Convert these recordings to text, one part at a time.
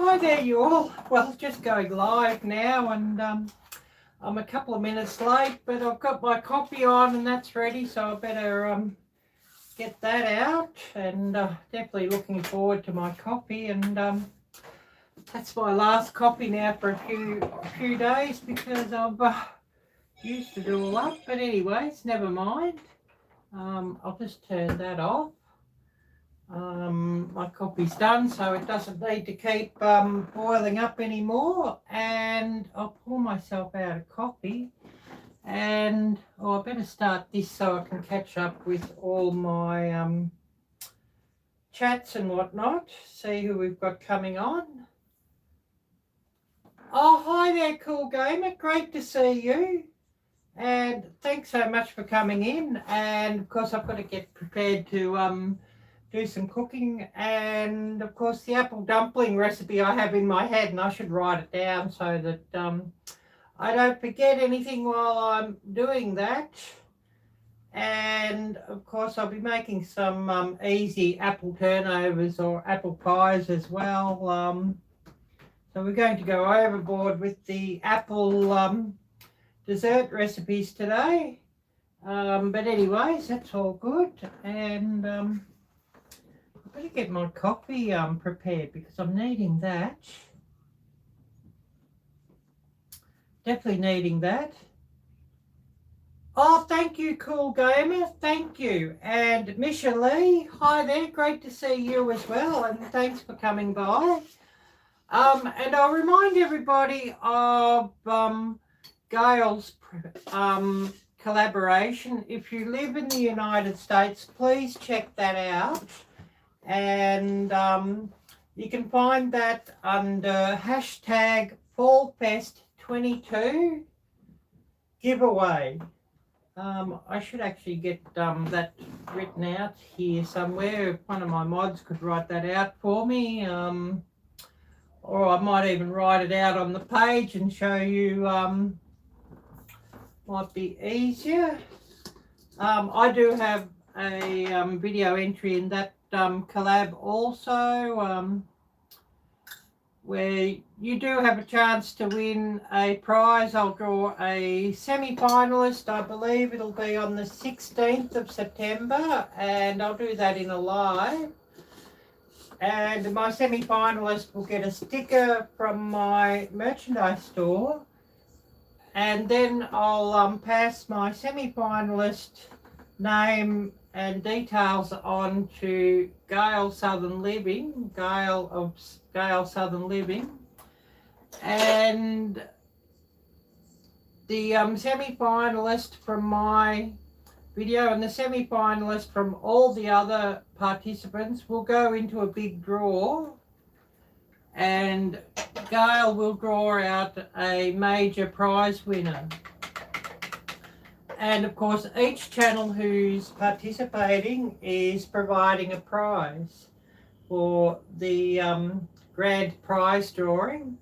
Hi there you all. Well, just going live now, and I'm a couple of minutes late, but I've got my coffee on and that's ready, so I better get that out, and definitely looking forward to my coffee. And that's my last coffee now for a few days, because I've used it all up. But anyways, never mind. I'll just turn that off. My coffee's done, so it doesn't need to keep boiling up anymore, and I'll pour myself out a coffee. And I better start this so I can catch up with all my chats and whatnot, see who we've got coming on. Oh, hi there, Cool Gamer, great to see you, and thanks so much for coming in. And of course I've got to get prepared to do some cooking, and of course the apple dumpling recipe I have in my head, and I should write it down so that I don't forget anything while I'm doing that. And of course I'll be making some easy apple turnovers or apple pies as well. So we're going to go overboard with the apple dessert recipes today. But anyways, that's all good. And I better get my coffee prepared, because I'm needing that. Definitely needing that. Oh, thank you, Cool Gamer. Thank you. And Misha Lee, hi there. Great to see you as well. And thanks for coming by. And I'll remind everybody of Gail's collaboration. If you live in the United States, please check that out. And you can find that under hashtag FallFest22 giveaway. I should actually get that written out here somewhere. If one of my mods could write that out for me, or I might even write it out on the page and show you. Might be easier. I do have a video entry in that collab also, where you do have a chance to win a prize. I'll draw a semi-finalist. I believe it'll be on the 16th of September, and I'll do that in a live. And my semi-finalist will get a sticker from my merchandise store, and then I'll pass my semi-finalist name and details on to Gail Southern Living, Gail of Gail Southern Living, and the semi-finalist from my video and the semi-finalist from all the other participants will go into a big draw, and Gail will draw out a major prize winner. And of course each channel who's participating is providing a prize for the grand prize drawing.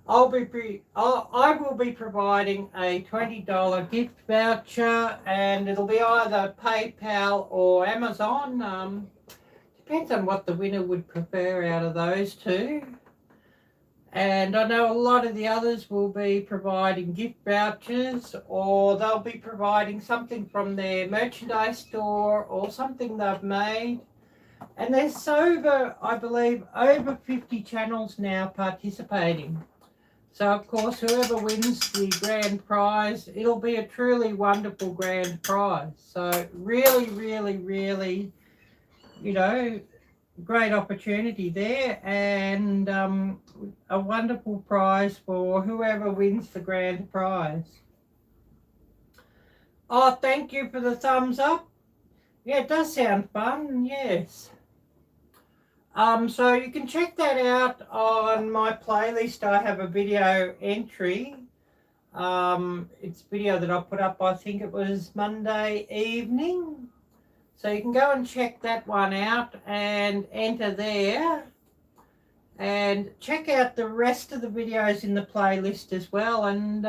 I will be providing a $20 gift voucher, and it'll be either PayPal or Amazon. Depends on what the winner would prefer out of those two. And I know a lot of the others will be providing gift vouchers, or they'll be providing something from their merchandise store or something they've made. And there's I believe, over 50 channels now participating. So of course, whoever wins the grand prize, it'll be a truly wonderful grand prize. So really, really, really, you know, great opportunity there, and a wonderful prize for whoever wins the grand prize. Oh, thank you for the thumbs up. Yeah, it does sound fun, yes. So you can check that out on my playlist. I have a video entry. It's a video that I put up, I think it was Monday evening. So you can go and check that one out and enter there. And check out the rest of the videos in the playlist as well. And,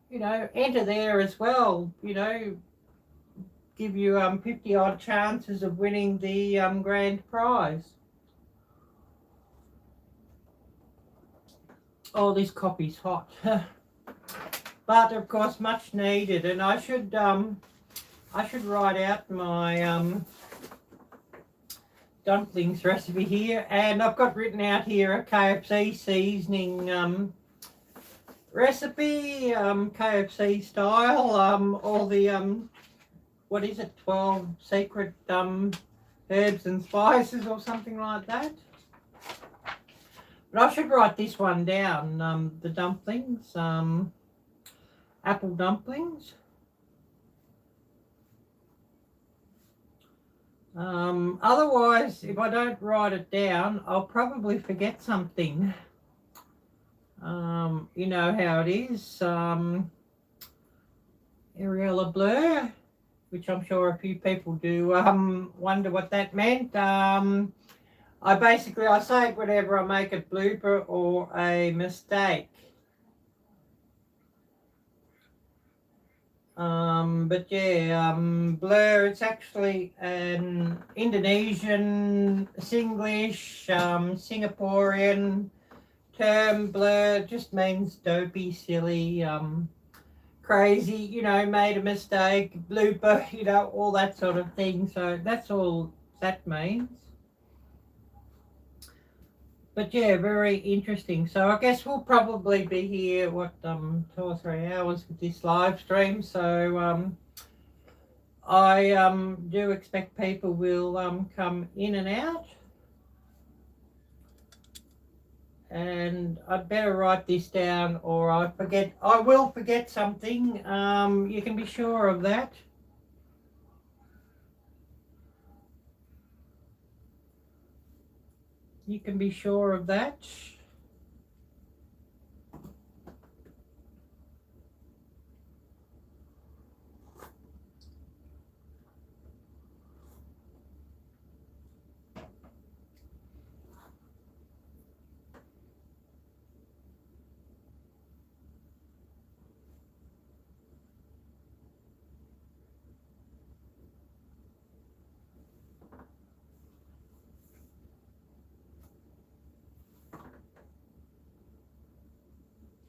you know, enter there as well. You know, give you 50 odd chances of winning the grand prize. Oh, this coffee's hot. But of course much needed, and I should write out my dumplings recipe here, and I've got written out here a KFC seasoning recipe, KFC style, all the what is it, 12 secret herbs and spices or something like that. But I should write this one down, the dumplings, apple dumplings. Otherwise, if I don't write it down, I'll probably forget something. You know how it is. Arielle Blur, which I'm sure a few people do wonder what that meant. I say it whenever I make a blooper or a mistake. But yeah, blur, it's actually an Indonesian, Singlish, Singaporean term. Blur just means dopey, silly, crazy, you know, made a mistake, blooper, you know, all that sort of thing. So that's all that means. But yeah, very interesting. So I guess we'll probably be here, 2 or 3 hours with this live stream. So I do expect people will come in and out. And I'd better write this down, or I will forget something. You can be sure of that. You can be sure of that.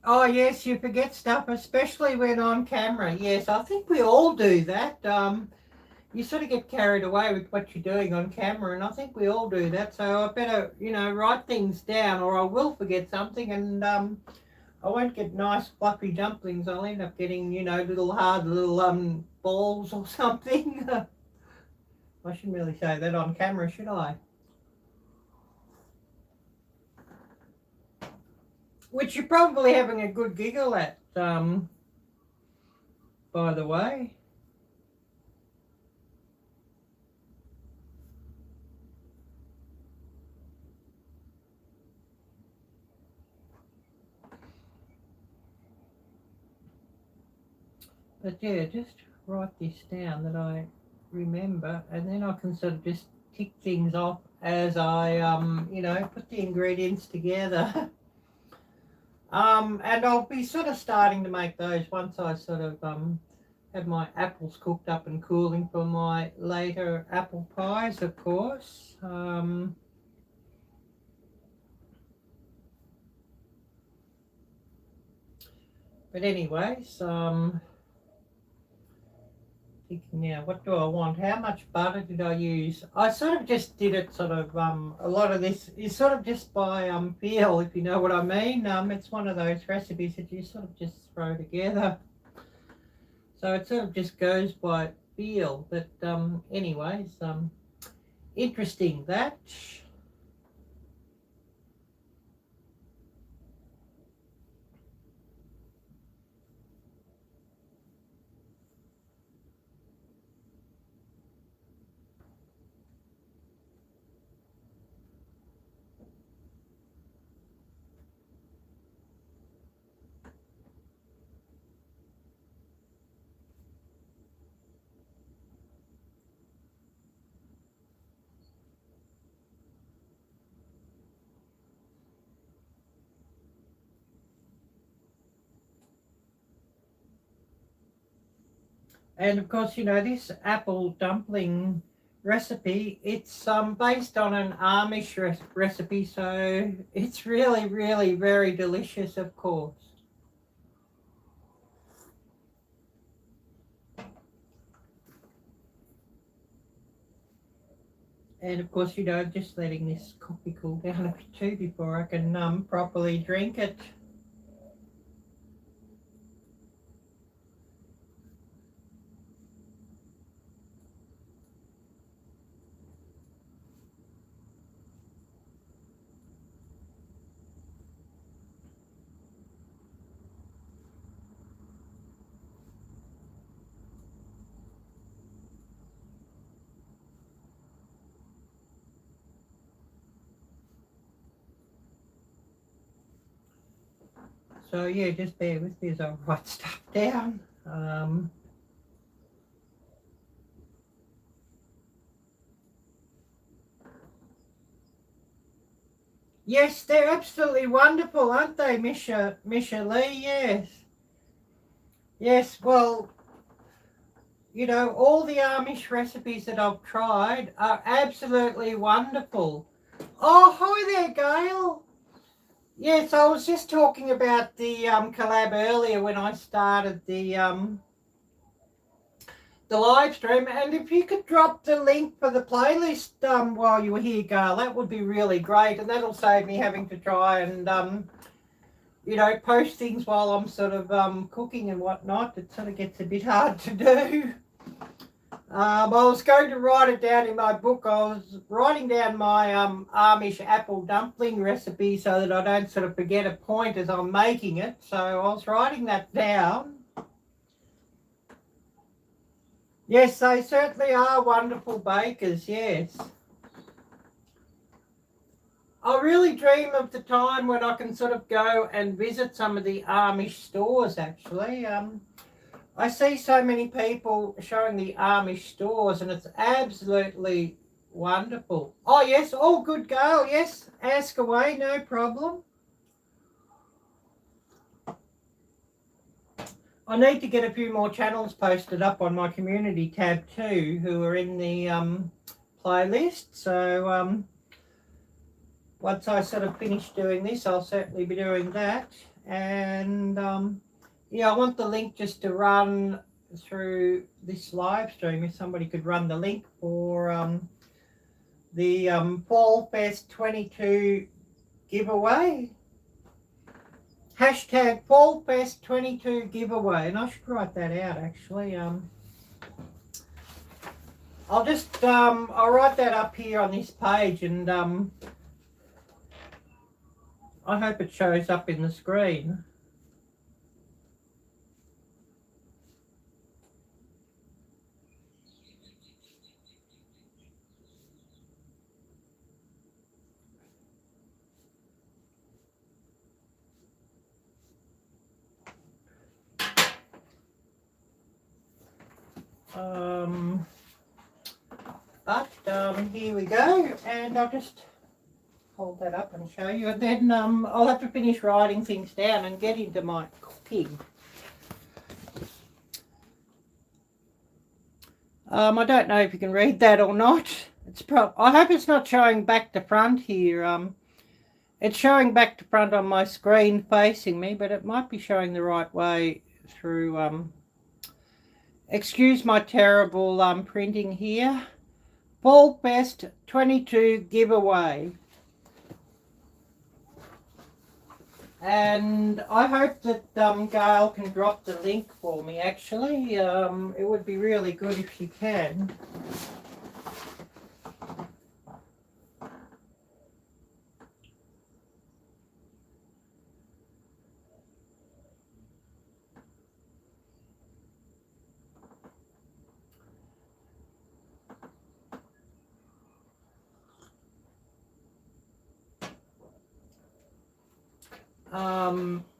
Oh yes, you forget stuff, especially when on camera. Yes, I think we all do that. You sort of get carried away with what you're doing on camera, and I think we all do that. So I better, you know, write things down, or I will forget something, and I won't get nice fluffy dumplings. I'll end up getting, you know, little hard little balls or something. I shouldn't really say that on camera, should I? Which you're probably having a good giggle at, by the way. But yeah, just write this down that I remember, and then I can sort of just tick things off as I, you know, put the ingredients together. And I'll be sort of starting to make those once I sort of have my apples cooked up and cooling for my later apple pies, of course. But anyways, thinking now, what do I want? How much butter did I use? I sort of just did it sort of, a lot of this is sort of just by feel, if you know what I mean. It's one of those recipes that you sort of just throw together. So it sort of just goes by feel. But anyways, interesting that. And of course, you know, this apple dumpling recipe. It's based on an Amish recipe, so it's really, really very delicious, of course. And of course, you know, just letting this coffee cool down a bit too before I can properly drink it. So yeah, just bear with me as I write stuff down. Yes, they're absolutely wonderful, aren't they, Misha Lee? Yes. Yes, well, you know, all the Amish recipes that I've tried are absolutely wonderful. Oh, hi there, Gail. Yes, I was just talking about the collab earlier when I started the live stream, and if you could drop the link for the playlist while you were here, Gail, that would be really great, and that'll save me having to try and you know, post things while I'm sort of cooking and whatnot. It sort of gets a bit hard to do. I was going to write it down in my book. I was writing down my Amish apple dumpling recipe so that I don't sort of forget a point as I'm making it. So I was writing that down. Yes, they certainly are wonderful bakers, yes. I really dream of the time when I can sort of go and visit some of the Amish stores, actually. I see so many people showing the Amish stores, and it's absolutely wonderful. Oh, yes, all good, Gail. Yes, ask away, no problem. I need to get a few more channels posted up on my community tab too, who are in the playlist. So once I sort of finish doing this, I'll certainly be doing that. And yeah, I want the link just to run through this live stream. If somebody could run the link for the Fall Fest 22 giveaway. Hashtag Fall Fest 22 giveaway. And I should write that out actually. I'll just I'll write that up here on this page, and I hope it shows up in the screen. But here we go, and I'll just hold that up and show you, and then I'll have to finish writing things down and get into my cooking. I don't know if you can read that or not. I hope it's not showing back to front here. It's showing back to front on my screen facing me, but it might be showing the right way through. Excuse my terrible printing here. Fall Fest 22 giveaway. And I hope that Gail can drop the link for me, actually. It would be really good if she can.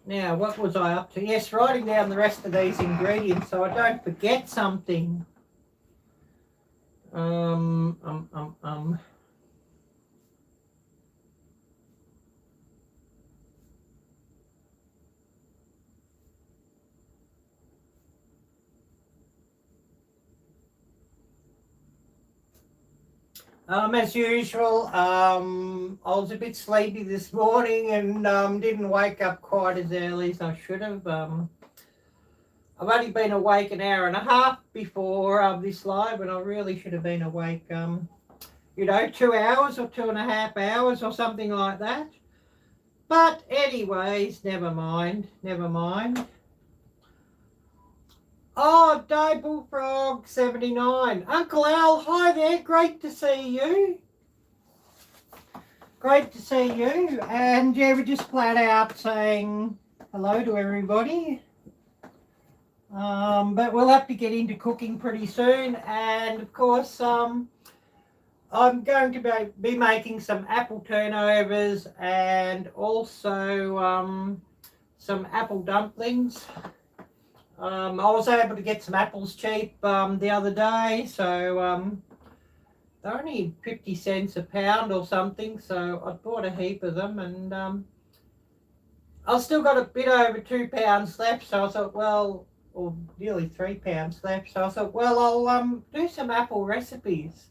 Now, what was I up to? Yes, writing down the rest of these ingredients so I don't forget something. As usual, I was a bit sleepy this morning and didn't wake up quite as early as I should have. I've only been awake an hour and a half before this live, and I really should have been awake, 2 hours or 2.5 hours or something like that. But anyways, never mind, never mind. Oh, Day Bullfrog 79. Uncle Al, hi there. Great to see you. Great to see you. And yeah, we're just flat out saying hello to everybody. But we'll have to get into cooking pretty soon. And of course, I'm going to be making some apple turnovers and also some apple dumplings. I was able to get some apples cheap the other day, so they're only 50 cents a pound or something, so I bought a heap of them, and I've still got a bit over 2 pounds left, so I thought, well, or nearly 3 pounds left, so I thought, well, I'll do some apple recipes.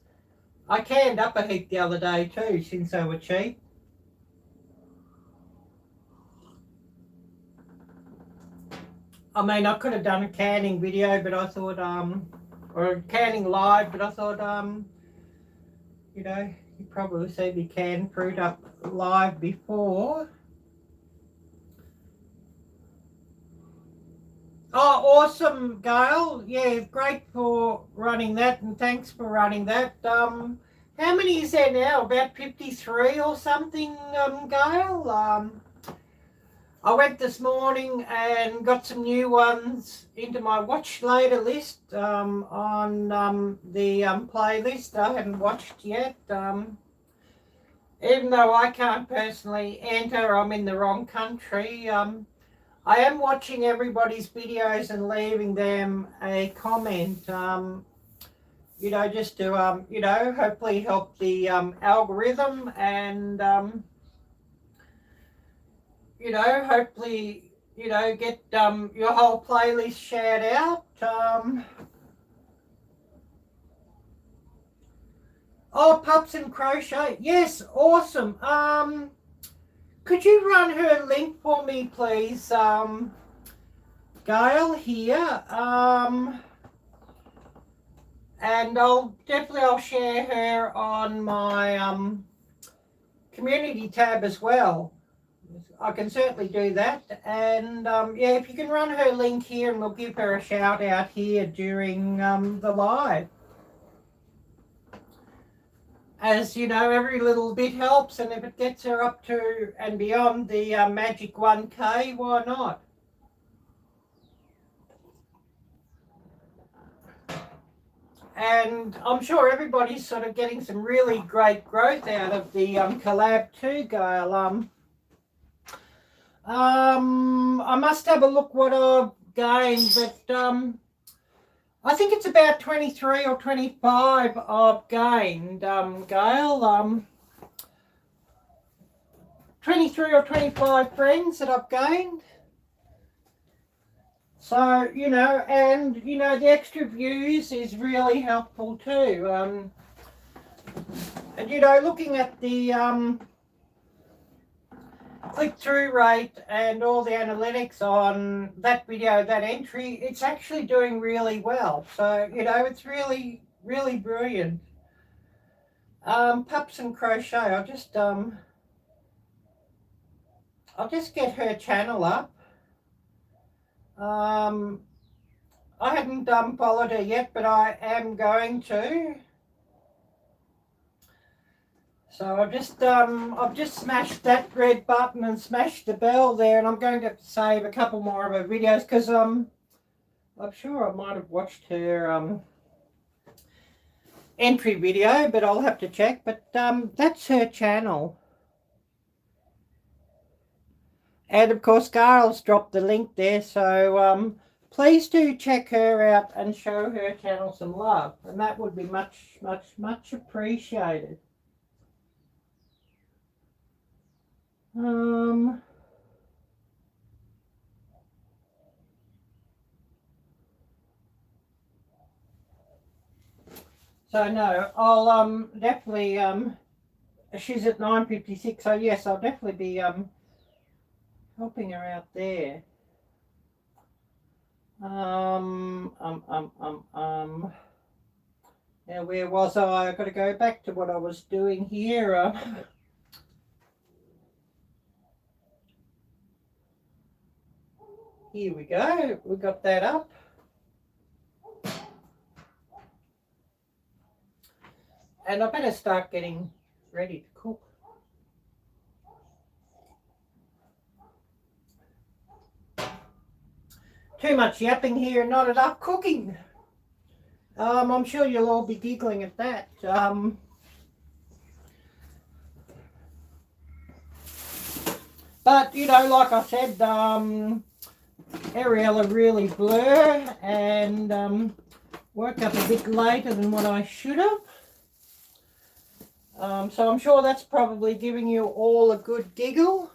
I canned up a heap the other day too, since they were cheap. I mean, I could have done a canning video, but I thought, or a canning live, but I thought, you probably see me can fruit up live before. Oh, awesome, Gail. Yeah, great for running that, and thanks for running that. How many is there now? About 53 or something, Gail? I went this morning and got some new ones into my watch later list on the playlist I haven't watched yet. Even though I can't personally enter, I'm in the wrong country. I am watching everybody's videos and leaving them a comment, just to, hopefully help the algorithm and, hopefully, get your whole playlist shared out. Oh, Pups and Crochet. Yes, awesome. Could you run her link for me, please? Gail here. And I'll share her on my community tab as well. I can certainly do that, and yeah, if you can run her link here, and we'll give her a shout out here during the live. As you know, every little bit helps, and if it gets her up to and beyond the magic 1K, why not? And I'm sure everybody's sort of getting some really great growth out of the collab too, Gail. I must have a look what I've gained, but I think it's about 23 or 25 I've gained, Gail. 23 or 25 friends that I've gained. So, and, the extra views is really helpful too. And, looking at the click-through rate and all the analytics on that video, that entry, it's actually doing really well. So, it's really, really brilliant. Pups and Crochet, I'll just get her channel up. I haven't followed her yet, but I am going to. So I've just smashed that red button and smashed the bell there, and I'm going to save a couple more of her videos because I'm sure I might have watched her entry video, but I'll have to check. But that's her channel. And of course, Gail's dropped the link there, so please do check her out and show her channel some love, and that would be much, much, much appreciated. So no, I'll definitely she's at 9:56, so yes, I'll definitely be helping her out there. Now where was I? I've got to go back to what I was doing here. Here we go. We got that up. And I better start getting ready to cook. Too much yapping here, not enough cooking. I'm sure you'll all be giggling at that. But, you know, like I said, Arielle really blur and woke up a bit later than what I should have. So I'm sure that's probably giving you all a good giggle.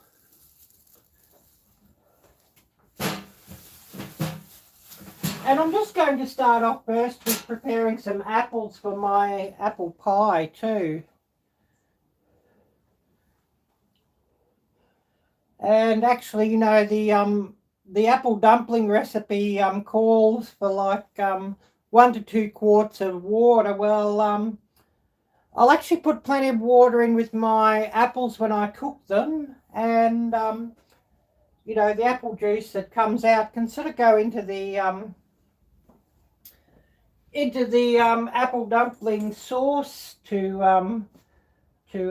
And I'm just going to start off first with preparing some apples for my apple pie too. And actually, you know, the apple dumpling recipe calls for like 1 to 2 quarts of water. Well, I'll actually put plenty of water in with my apples when I cook them, and you know, the apple juice that comes out can sort of go into the apple dumpling sauce to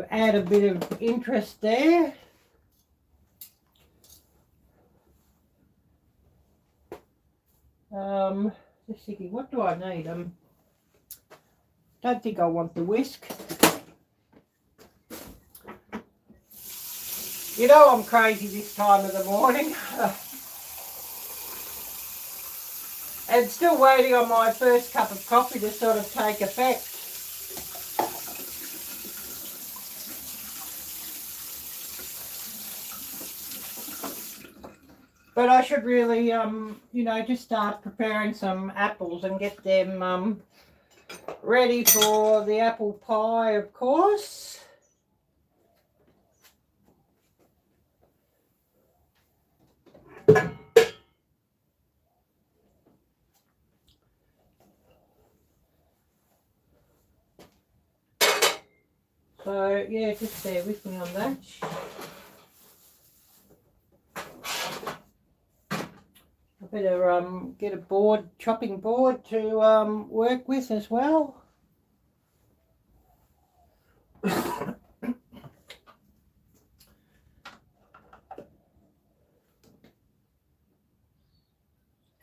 add a bit of interest there. Just thinking, what do I need? Don't think I want the whisk. You know I'm crazy this time of the morning. And still waiting on my first cup of coffee to sort of take effect. But I should really, you know, just start preparing some apples and get them ready for the apple pie, of course. So, yeah, just bear with me on that. I better get a chopping board to work with as well.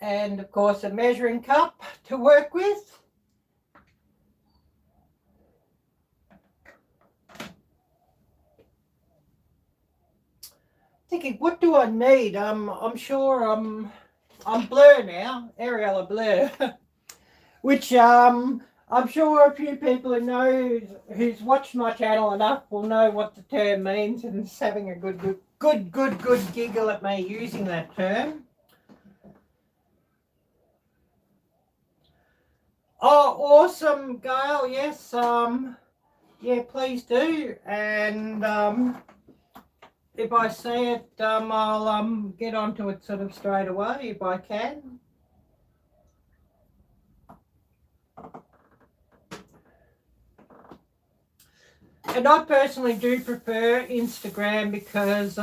And, of course, a measuring cup to work with. Thinking, what do I need? I'm sure I'm blur now, Arielle blur, which I'm sure a few people who's watched my channel enough will know what the term means and is having a good giggle at me using that term. Oh, awesome, Gail. Yes, yeah, please do. And if I see it, I'll get onto it sort of straight away if I can. And I personally do prefer Instagram because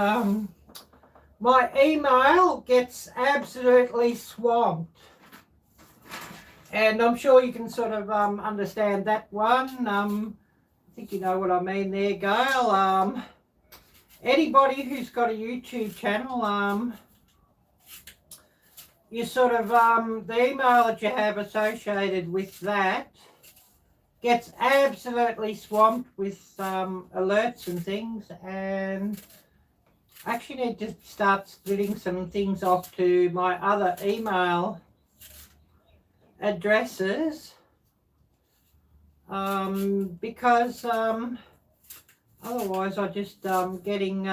my email gets absolutely swamped. And I'm sure you can sort of understand that one. I think you know what I mean there, Gail. Anybody who's got a YouTube channel, you sort of, the email that you have associated with that gets absolutely swamped with alerts and things, and I actually need to start splitting some things off to my other email addresses because otherwise I just getting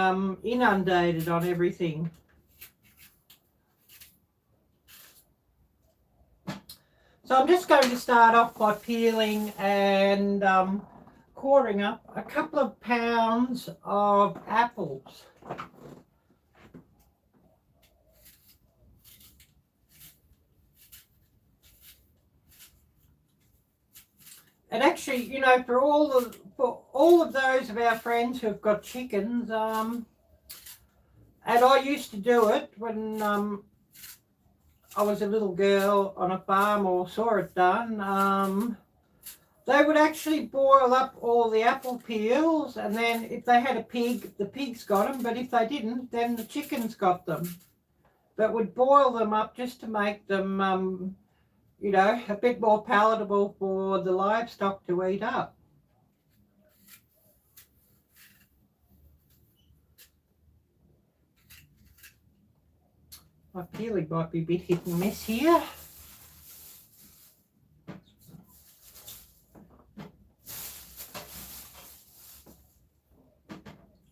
inundated on everything. So I'm just going to start off by peeling and quartering up a couple of pounds of apples. And actually, you know, for all of those of our friends who've got chickens, and I used to do it when I was a little girl on a farm or saw it done. They would actually boil up all the apple peels, and then if they had a pig, the pigs got them, but if they didn't, then the chickens got them. But would boil them up just to make them, you know, a bit more palatable for the livestock to eat up. My peeling might be a bit hit and miss here.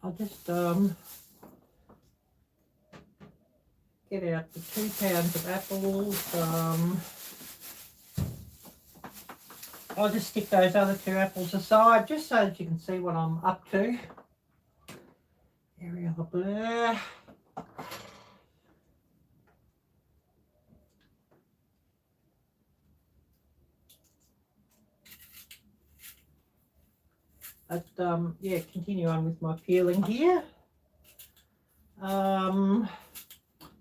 I'll just get out the 2 pounds of apples. I'll just stick those other 2 apples aside just so that you can see what I'm up to. Arielle blur. But yeah, continue on with my peeling here. Who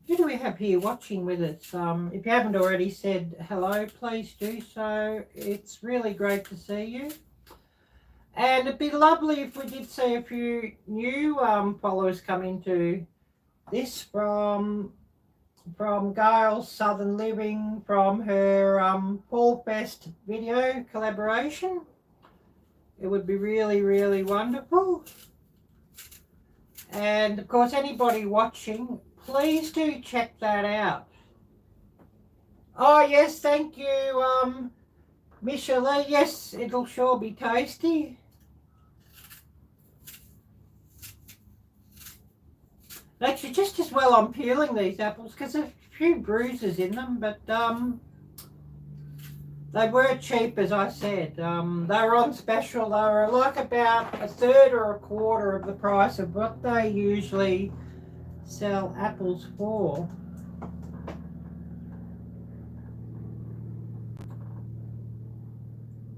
do we have here watching with us? If you haven't already said hello, please do so. It's really great to see you. And it'd be lovely if we did see a few new followers come into this from Gail's Southern Living, from her Fall Fest video collaboration. It would be really, really wonderful. And of course, anybody watching, please do check that out. Oh yes, thank you, Michelle. Yes, it'll sure be tasty. Actually, just as well I'm peeling these apples because there's a few bruises in them, but they were cheap, as I said. They were on special. They were like about 1/3 or 1/4 of the price of what they usually sell apples for.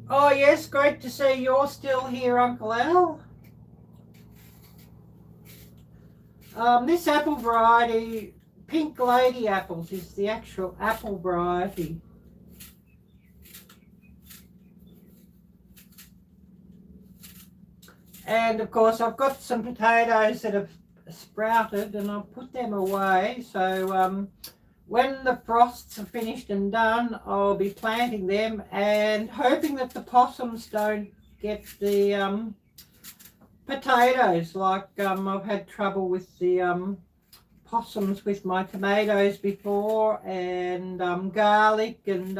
Oh yes, great to see you're still here, Uncle Al. This apple variety, Pink Lady apples, is the actual apple variety. And of course I've got some potatoes that have sprouted and I'll put them away. So when the frosts are finished and done, I'll be planting them and hoping that the possums don't get the potatoes. Like I've had trouble with the possums with my tomatoes before, and garlic, and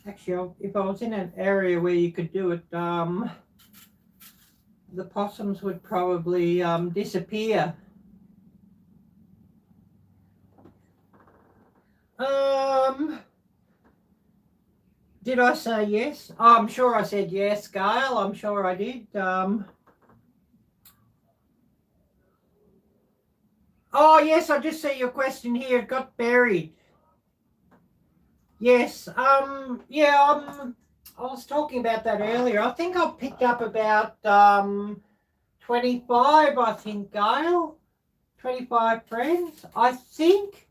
actually if I was in an area where you could do it, the possums would probably disappear. Did I say yes? Oh, I'm sure I said yes, Gail. I'm sure I did. Oh, yes, I just see your question here. It got buried. Yes. Yeah, I was talking about that earlier. I think I picked up about 25, I think, Gail. 25 friends, I think.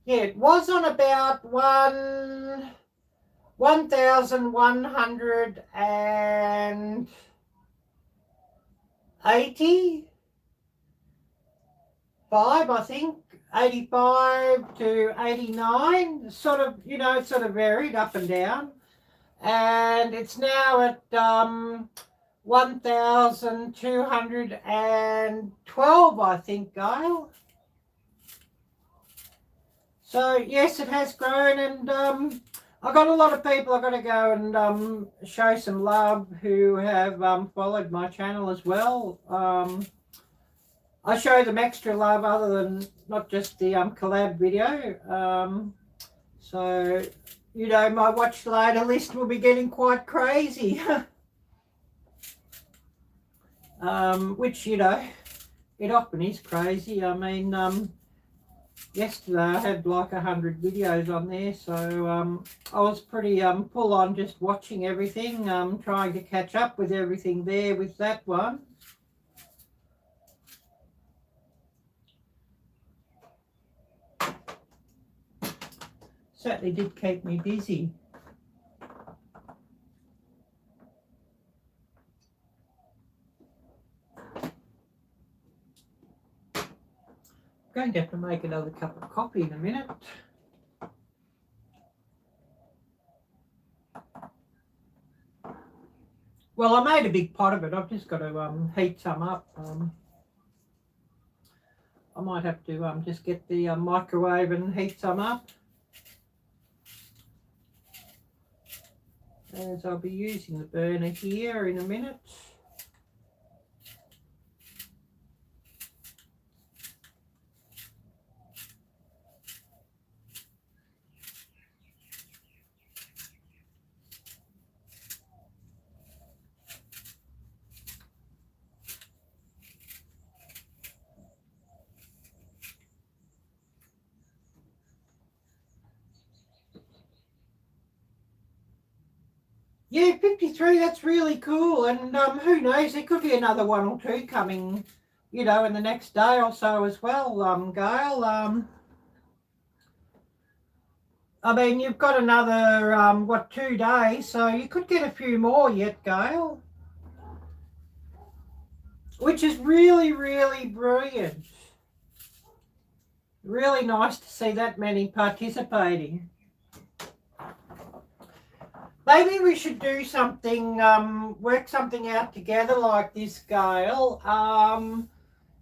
It was on about 1,185, I think. 85 to 89, sort of, you know, it sort of varied up and down. And it's now at 1,212, I think, Gail. So yes, it has grown, and I've got a lot of people I've got to go and show some love who have followed my channel as well. I show them extra love other than not just the collab video. So, you know, my watch later list will be getting quite crazy. Which, you know, it often is crazy. I mean, yesterday I had like 100 videos on there, so I was pretty full on just watching everything, trying to catch up with everything there with that one. Certainly did keep me busy. I'm going to have to make another cup of coffee in a minute. Well, I made a big pot of it. I've just got to heat some up. I might have to just get the microwave and heat some up. As I'll be using the burner here in a minute. Yeah, 53, that's really cool. And who knows, there could be another one or two coming, you know, in the next day or so as well, Gail. I mean, you've got another, 2 days, so you could get a few more yet, Gail. Which is really, really brilliant. Really nice to see that many participating. Maybe we should do something, work something out together like this, Gail.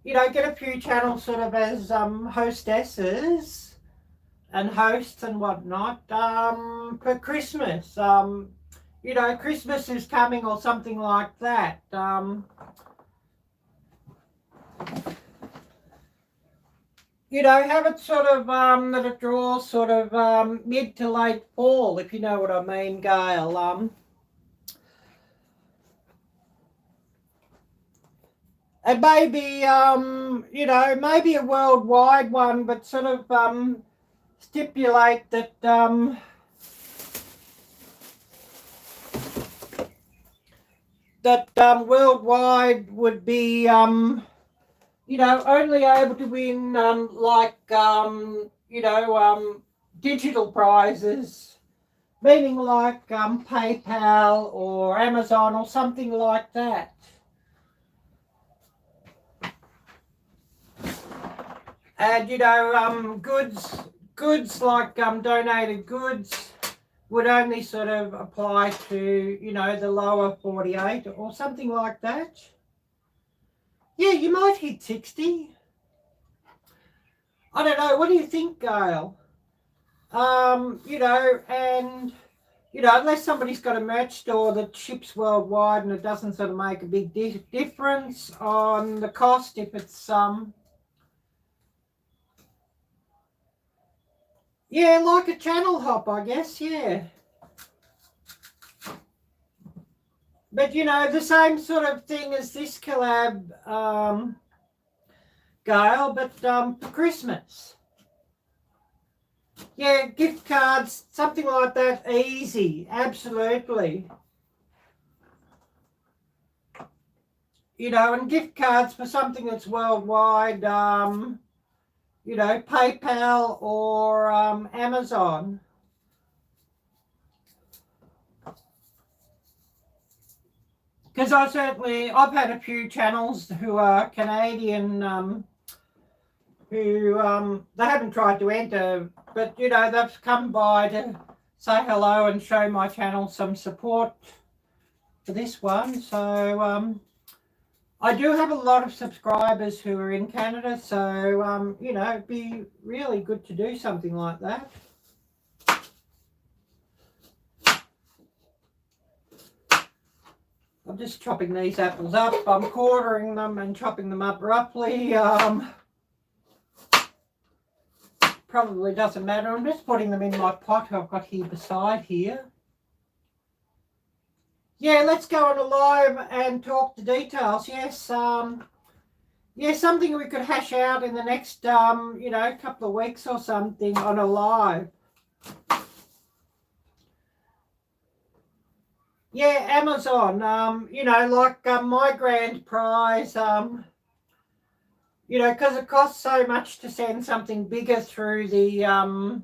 You know, get a few channels sort of as hostesses and hosts and whatnot for Christmas. You know, Christmas is coming or something like that. You know, have it sort of that it draws sort of mid to late fall, if you know what I mean, Gail. It may be, you know, maybe a worldwide one, but sort of stipulate that worldwide would be you know, only able to win you know, digital prizes, meaning like PayPal or Amazon or something like that. And, you know, goods like donated goods would only sort of apply to, you know, the lower 48 or something like that. Yeah, you might hit 60. I don't know. What do you think, Gail? You know, and, you know, unless somebody's got a merch store that ships worldwide and it doesn't sort of make a big difference on the cost if it's, yeah, like a channel hop, I guess, yeah. But, you know, the same sort of thing as this collab, Gail, but for Christmas. Yeah, gift cards, something like that, easy, absolutely. You know, and gift cards for something that's worldwide, you know, PayPal or Amazon. Because I've had a few channels who are Canadian who they haven't tried to enter, but, you know, they've come by to say hello and show my channel some support for this one. So I do have a lot of subscribers who are in Canada, so, you know, it'd be really good to do something like that. I'm just chopping these apples up. I'm quartering them and chopping them up roughly. Probably doesn't matter. I'm just putting them in my pot I've got here beside here. Yeah, let's go on a live and talk the details. Yes, yeah, something we could hash out in the next, you know, couple of weeks or something on a live. Yeah, Amazon, you know, like my grand prize, you know, because it costs so much to send something bigger through the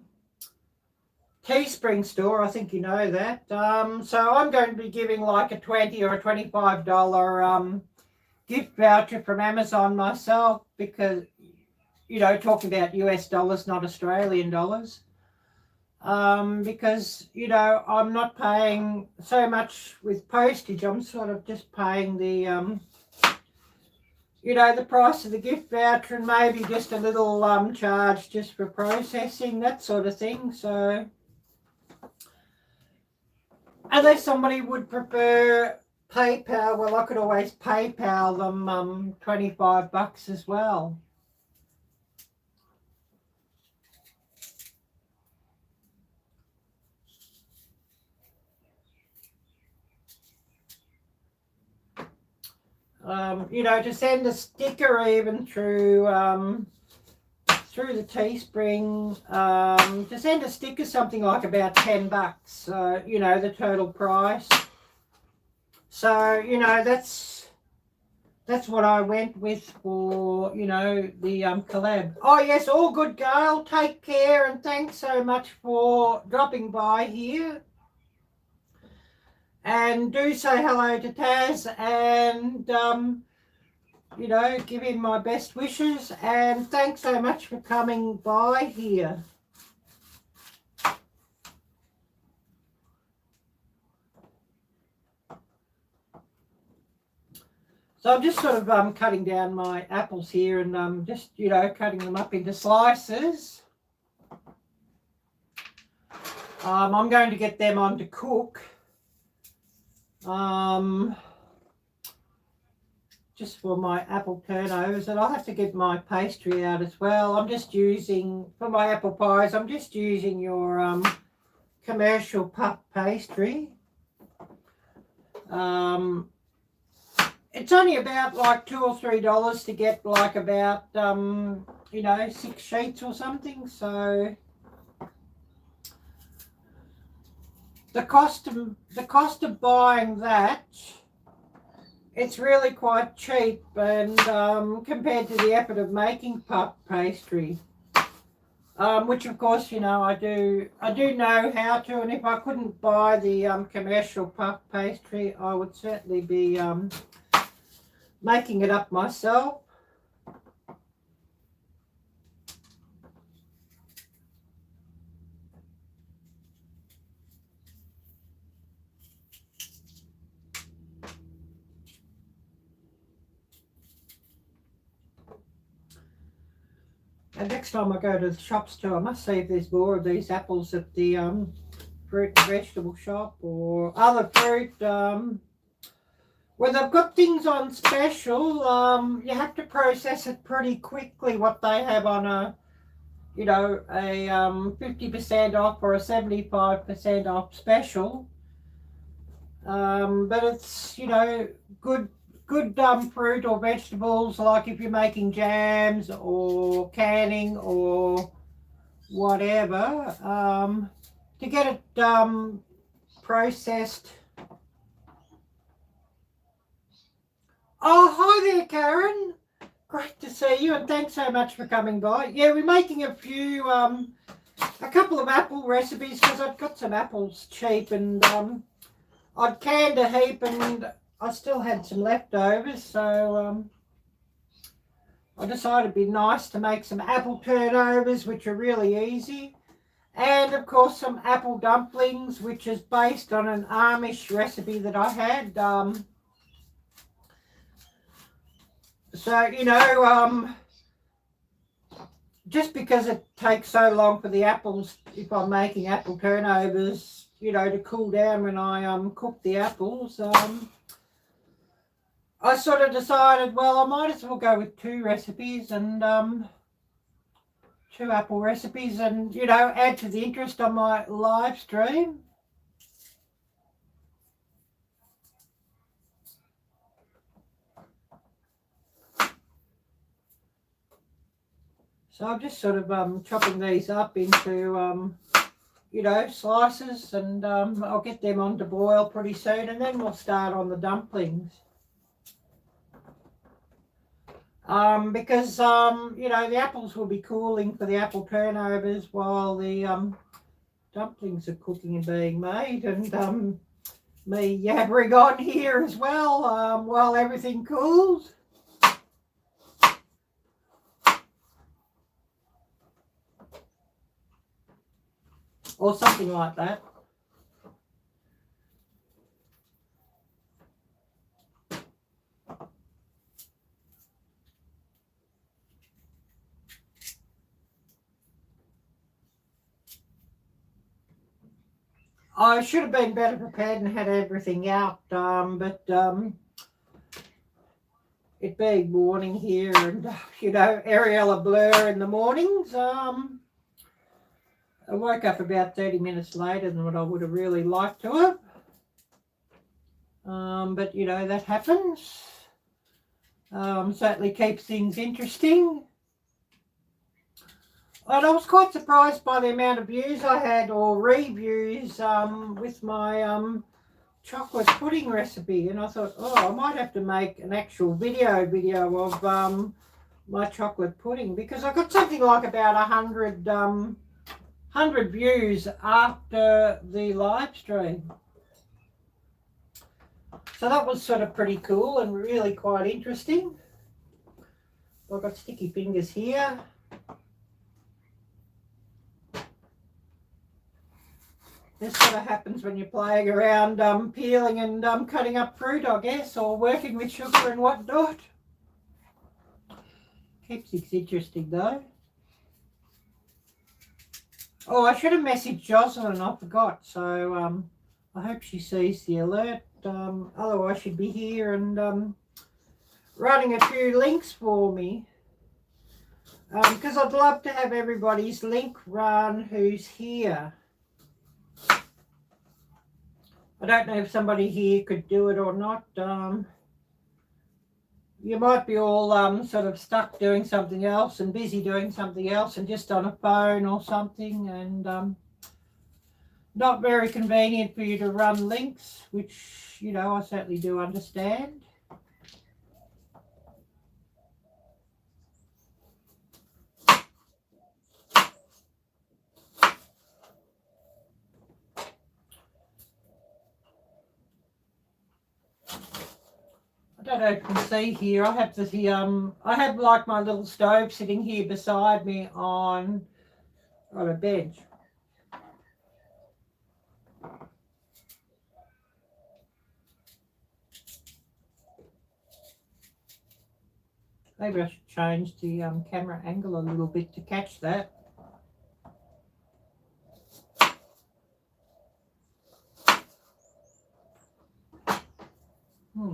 Teespring store. I think you know that. So I'm going to be giving like a $20 or a $25 gift voucher from Amazon myself because, you know, talking about US dollars, not Australian dollars. Because, you know, I'm not paying so much with postage. I'm sort of just paying the, you know, the price of the gift voucher and maybe just a little charge just for processing, that sort of thing. So unless somebody would prefer PayPal, well, I could always PayPal them $25 as well. You know, to send a sticker even through the Teespring, to send a sticker something like about $10, you know, the total price. So, you know, that's what I went with for, you know, the collab. Oh yes, all good, Gail. Take care and thanks so much for dropping by here. And do say hello to Taz and, you know, give him my best wishes. And thanks so much for coming by here. So I'm just sort of cutting down my apples here and just, you know, cutting them up into slices. I'm going to get them on to cook. Just for my apple turnovers, and I'll have to get my pastry out as well. I'm just using, for my apple pies, I'm just using your commercial puff pastry. It's only about like $2 or $3 to get like about, you know, 6 sheets or something. So the cost of buying that, it's really quite cheap, and compared to the effort of making puff pastry, which of course, you know, I do know how to, and if I couldn't buy the commercial puff pastry, I would certainly be making it up myself. And next time I go to the shops too, I must see if there's more of these apples at the fruit and vegetable shop or other fruit. Where they've got things on special, you have to process it pretty quickly. What they have on a, you know, a 50% off or a 75% off special. But it's, you know, good fruit or vegetables, like if you're making jams or canning or whatever, to get it processed. Oh, hi there, Karen. Great to see you, and thanks so much for coming by. Yeah, we're making a few, a couple of apple recipes because I've got some apples cheap, and I'd canned a heap and I still had some leftovers, so I decided it'd be nice to make some apple turnovers, which are really easy. And of course some apple dumplings, which is based on an Amish recipe that I had. So, you know, just because it takes so long for the apples, if I'm making apple turnovers, you know, to cool down when I cook the apples, I sort of decided, well, I might as well go with 2 recipes and 2 apple recipes and, you know, add to the interest on my live stream. So I'm just sort of chopping these up into, you know, slices, and I'll get them on to boil pretty soon, and then we'll start on the dumplings. Because, you know, the apples will be cooling for the apple turnovers while the dumplings are cooking and being made, and me yabbering on here as well while everything cools. Or something like that. I should have been better prepared and had everything out, but it being morning here and, you know, Arielle blur in the mornings, I woke up about 30 minutes later than what I would have really liked to have. But, you know, that happens. Certainly keeps things interesting. And I was quite surprised by the amount of views I had, or reviews, with my chocolate pudding recipe. And I thought, oh, I might have to make an actual video of my chocolate pudding, because I got something like about 100 views after the live stream. So that was sort of pretty cool and really quite interesting. I've got sticky fingers here. This sort of happens when you're playing around peeling and cutting up fruit, I guess, or working with sugar and whatnot. Keeps things interesting though. Oh, I should have messaged Jocelyn, I forgot. So I hope she sees the alert. Otherwise she'd be here and running a few links for me. Because I'd love to have everybody's link run who's here. I don't know if somebody here could do it or not. You might be all sort of stuck doing something else and busy doing something else and just on a phone or something, and not very convenient for you to run links, which, you know, I certainly do understand. I don't know if you can see here, I have the I have like my little stove sitting here beside me on a bench. Maybe I should change the camera angle a little bit to catch that.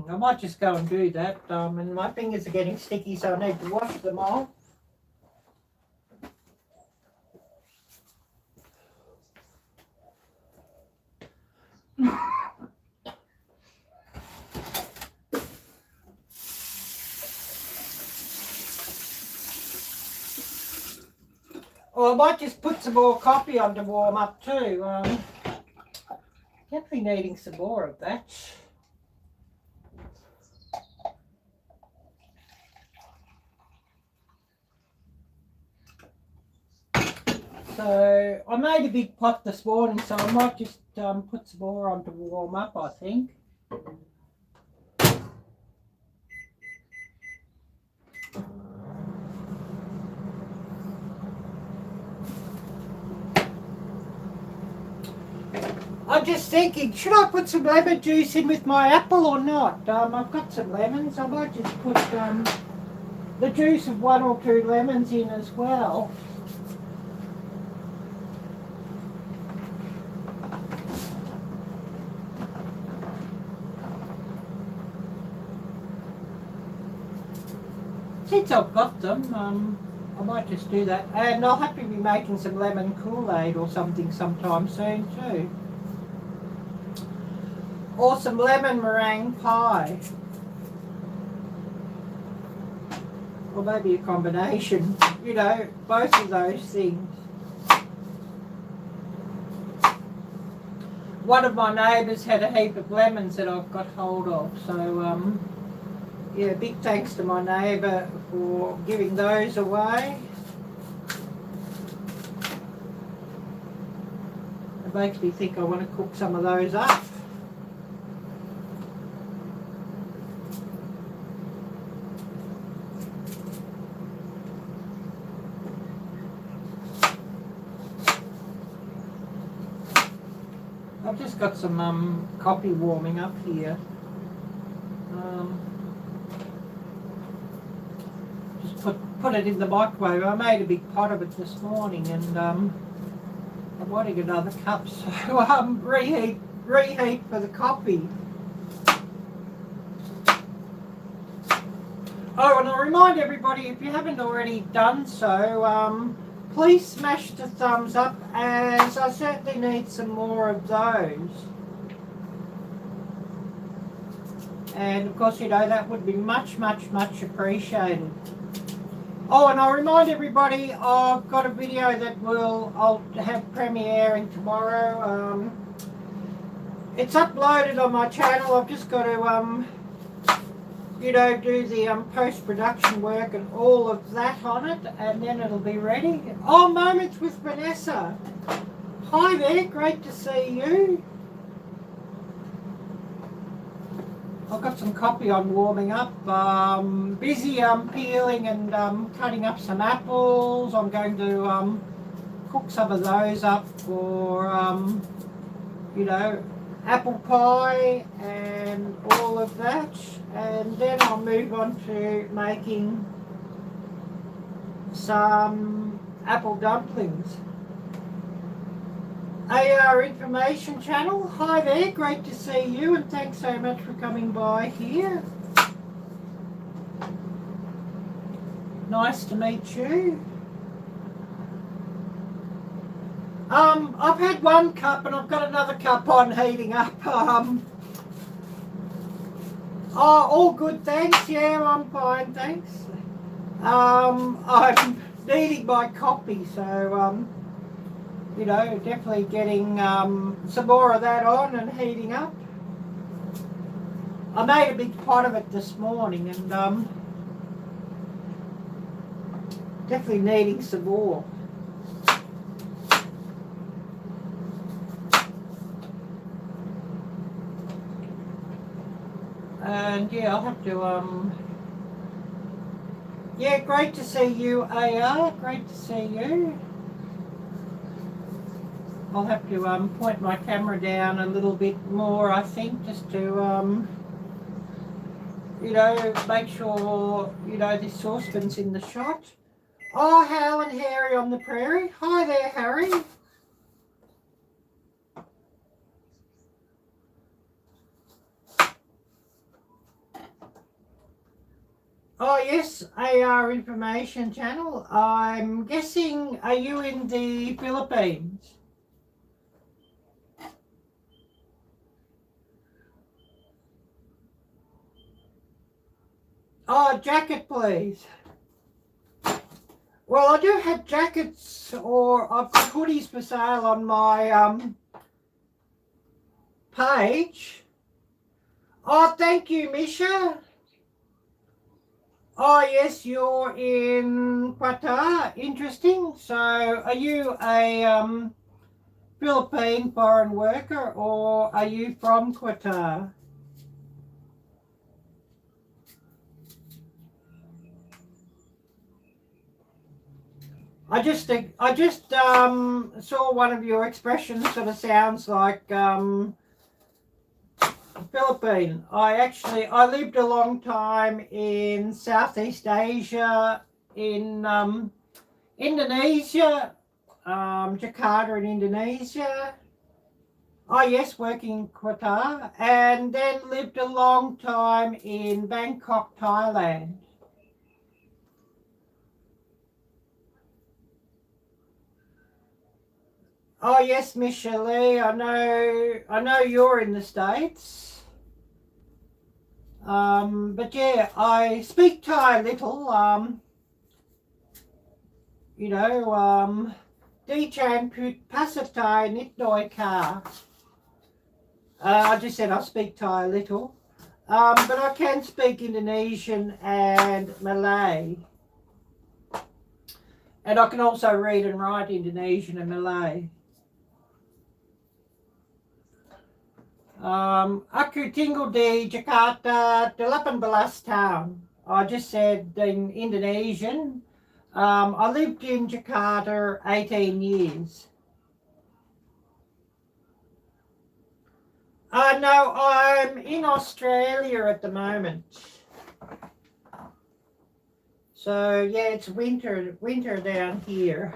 I might just go and do that, and my fingers are getting sticky, so I need to wash them off. Or I might just put some more coffee on to warm up too. Definitely needing some more of that. So I made a big pot this morning, so I might just put some more on to warm up, I think. I'm just thinking, should I put some lemon juice in with my apple or not? I've got some lemons. I might just put the juice of 1 or 2 lemons in as well. since I've got them, I might just do that. And I'll have to be making some lemon Kool-Aid or something sometime soon too. Or some lemon meringue pie. Or maybe a combination, you know, both of those things. One of my neighbours had a heap of lemons that I've got hold of, so yeah, big thanks to my neighbour for giving those away. It makes me think I want to cook some of those up. I've just got some coffee warming up here. Just put it in the microwave. I made a big pot of it this morning, and I'm wanting another cup, so reheat for the coffee. Oh, and I remind everybody, if you haven't already done so, please smash the thumbs up, as I certainly need some more of those. And of course, you know, that would be much, much, much appreciated. Oh, and I'll remind everybody, I've got a video that I'll have premiering tomorrow. It's uploaded on my channel. I've just got to, you know, do the post-production work and all of that on it, and then it'll be ready. Oh, Moments with Vanessa. Hi there, great to see you. I've got some coffee on warming up. Busy peeling and cutting up some apples. I'm going to cook some of those up for, you know, apple pie and all of that, and then I'll move on to making some apple dumplings. AR Information Channel, hi there, great to see you, and thanks so much for coming by here. Nice to meet you. I've had one cup and I've got another cup on heating up. Oh, all good, thanks. Yeah, I'm fine, thanks. I'm needing my coffee, so, you know, definitely getting some more of that on and heating up. I made a big pot of it this morning, and definitely needing some more. And yeah, I'll have to, yeah, great to see you, AR, great to see you. I'll have to point my camera down a little bit more, I think, just to, you know, make sure, you know, this saucepan's in the shot. Oh, Hal and Harry on the prairie. Hi there, Harry. Oh yes, AR Information Channel. I'm guessing, are you in the Philippines? Oh, jacket please. Well, I do have jackets, or I've got hoodies for sale on my page. Oh, thank you, Misha. Oh yes, you're in Qatar. Interesting. So are you a Philippine foreign worker, or are you from Qatar? I just saw one of your expressions sort of sounds like Philippine. I lived a long time in Southeast Asia, in Indonesia, Jakarta in Indonesia. Oh yes, working in Qatar, and then lived a long time in Bangkok, Thailand. Oh yes, Miss Shirley, I know you're in the States. But yeah, I speak Thai a little. You know, Dichan put Pasatai Nitdoi Ka. I just said I speak Thai a little. But I can speak Indonesian and Malay. And I can also read and write Indonesian and Malay. Aku tinggal di Jakarta 18 tahun. I just said in Indonesian. I lived in Jakarta 18 years. No, I'm in Australia at the moment. So yeah, it's winter down here.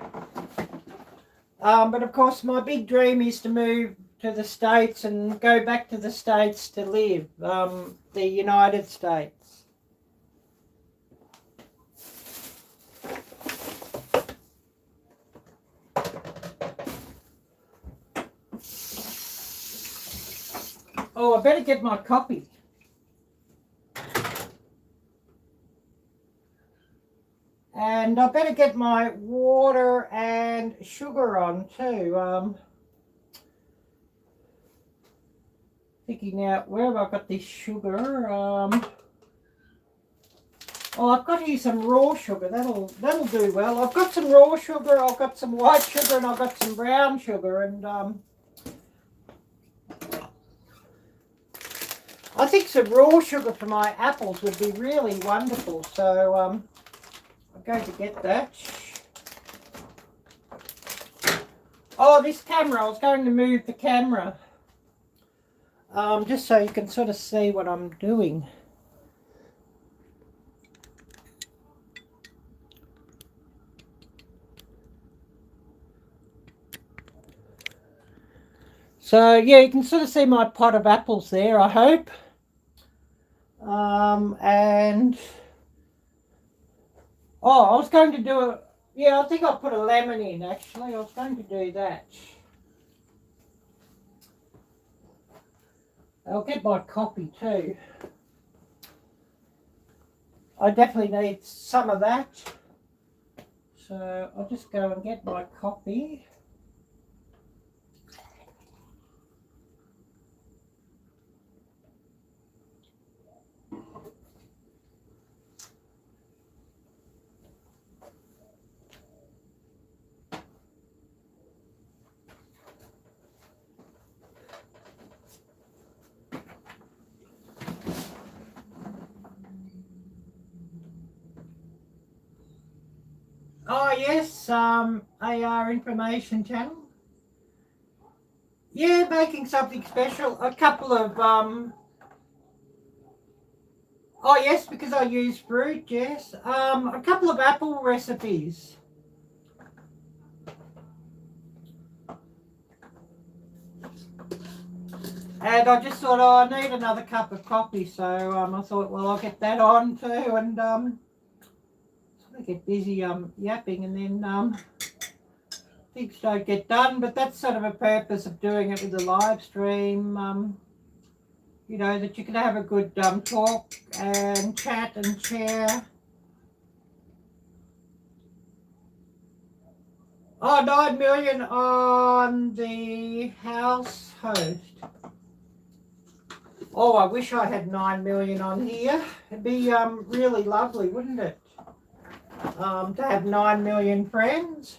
But of course my big dream is to move to the States and go back to the States to live, the United States. Oh, I better get my coffee. And I better get my water and sugar on too. Thinking out, where have I got this sugar? Oh, I've got here some raw sugar. That'll do well. I've got some raw sugar, I've got some white sugar, and I've got some brown sugar. And I think some raw sugar for my apples would be really wonderful. So I'm going to get that. Oh, this camera. I was going to move the camera. Just so you can sort of see what I'm doing. So yeah, you can sort of see my pot of apples there, I hope. And oh, I was going to do a, yeah, I think I'll put a lemon in actually. I was going to do that. I'll get my coffee too. I definitely need some of that. So I'll just go and get my coffee. Oh yes, AR information channel. Yeah, making something special. A couple of oh yes, because I use fruit, yes. A couple of apple recipes. And I just thought, oh, I need another cup of coffee, so I thought, well, I'll get that on too, and sort of get busy yapping, and then things don't get done. But that's sort of a purpose of doing it with the live stream. You know, that you can have a good talk and chat and share. Oh, 9 million on the house host. Oh, I wish I had 9 million on here. It'd be really lovely, wouldn't it? To have 9 million friends.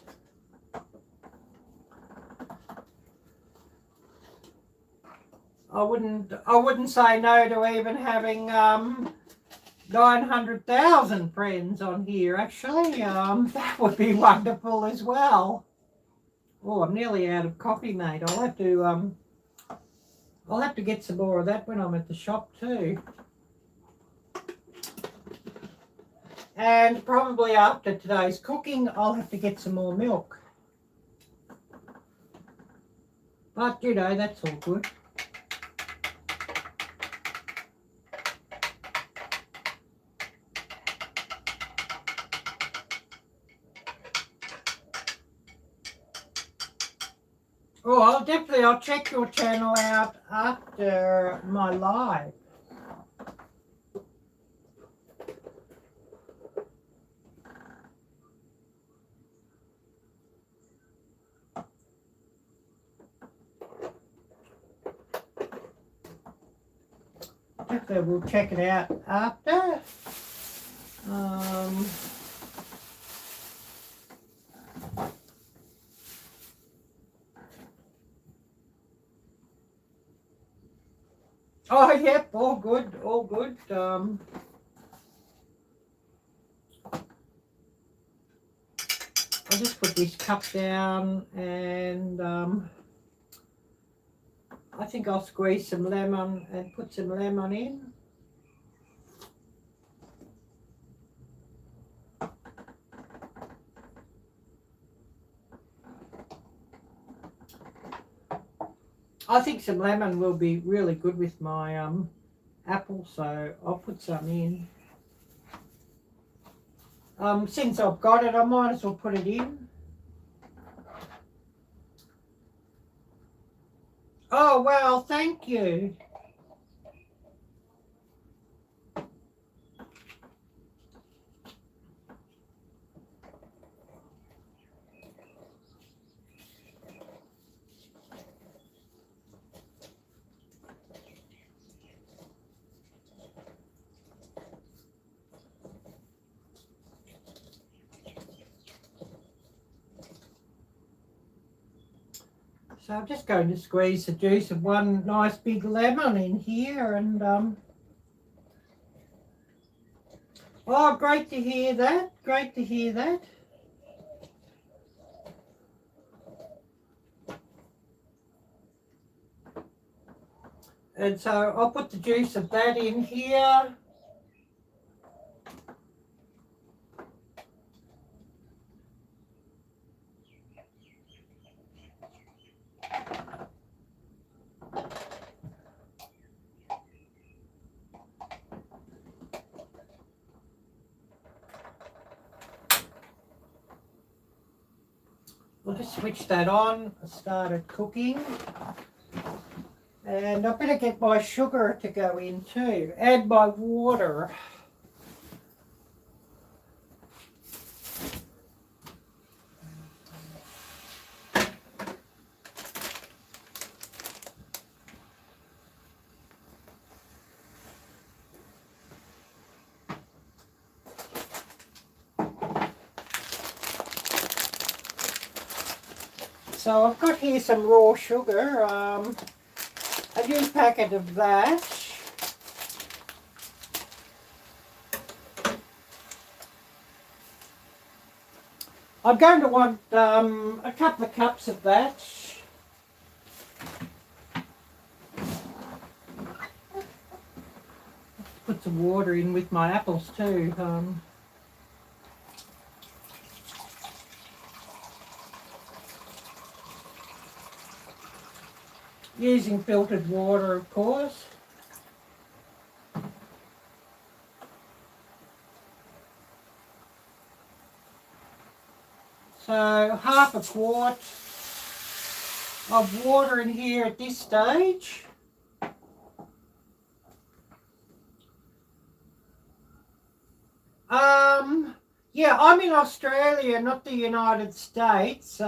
I wouldn't say no to even having 900,000 friends on here, actually. That would be wonderful as well. Oh, I'm nearly out of coffee, mate. I'll have to get some more of that when I'm at the shop too. And probably after today's cooking, I'll have to get some more milk. But, you know, that's all good. Oh, I'll check your channel out after my live. Definitely we'll check it out after. Oh, yep, all good, all good. I'll just put this cup down and I think I'll squeeze some lemon and put some lemon in. I think some lemon will be really good with my apple, so I'll put some in. Since I've got it, I might as well put it in. Oh, well, thank you. So I'm just going to squeeze the juice of one nice big lemon in here and oh, great to hear that, great to hear that. And so I'll put the juice of that in here. We'll just switch that on. I started cooking. And I better get my sugar to go in too. Add my water. So I've got here some raw sugar, a new packet of that. I'm going to want a couple of cups of that. Put some water in with my apples too. Using filtered water, of course. So half a quart of water in here at this stage. Yeah, I'm in Australia, not the United States.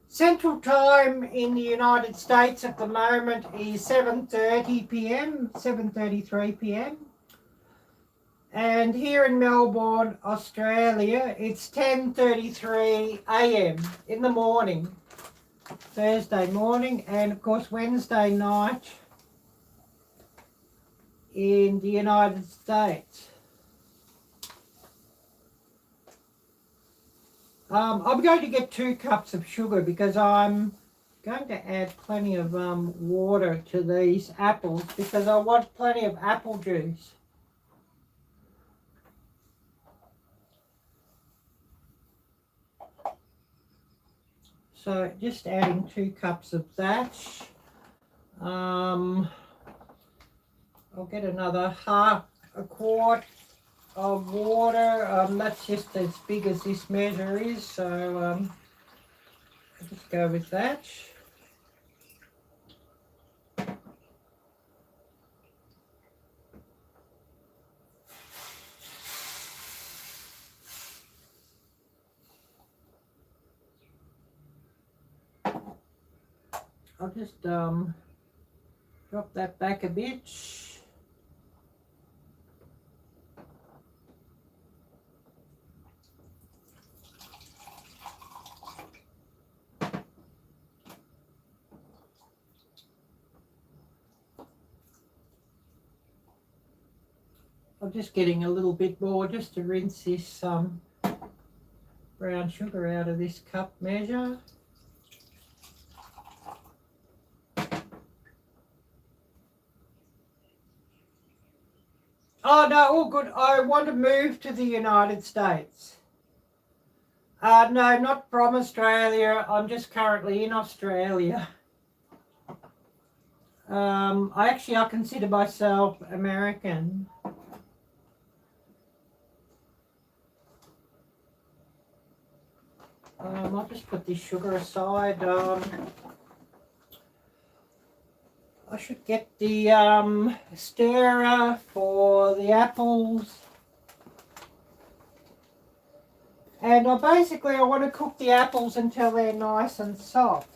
Central time in the United States at the moment is 7:30 p.m., 7:33 p.m. And here in Melbourne, Australia, it's 10:33 a.m. in the morning, Thursday morning, and of course Wednesday night in the United States. I'm going to get 2 cups of sugar because I'm going to add plenty of water to these apples because I want plenty of apple juice. So just adding 2 cups of that. I'll get another half a quart of water. That's just as big as this measure is, so I'll just go with that. I'll just drop that back a bit. I'm just getting a little bit more just to rinse this brown sugar out of this cup measure. Oh no, all good. I want to move to the United States. No, not from Australia. I'm just currently in Australia. I consider myself American. I'll just put this sugar aside. I should get the stirrer for the apples. And I want to cook the apples until they're nice and soft.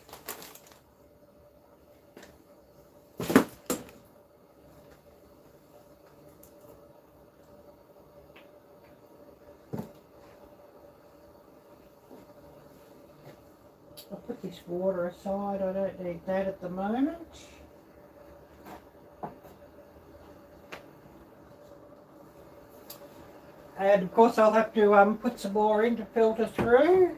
I'll put this water aside. I don't need that at the moment. And of course I'll have to put some more in to filter through.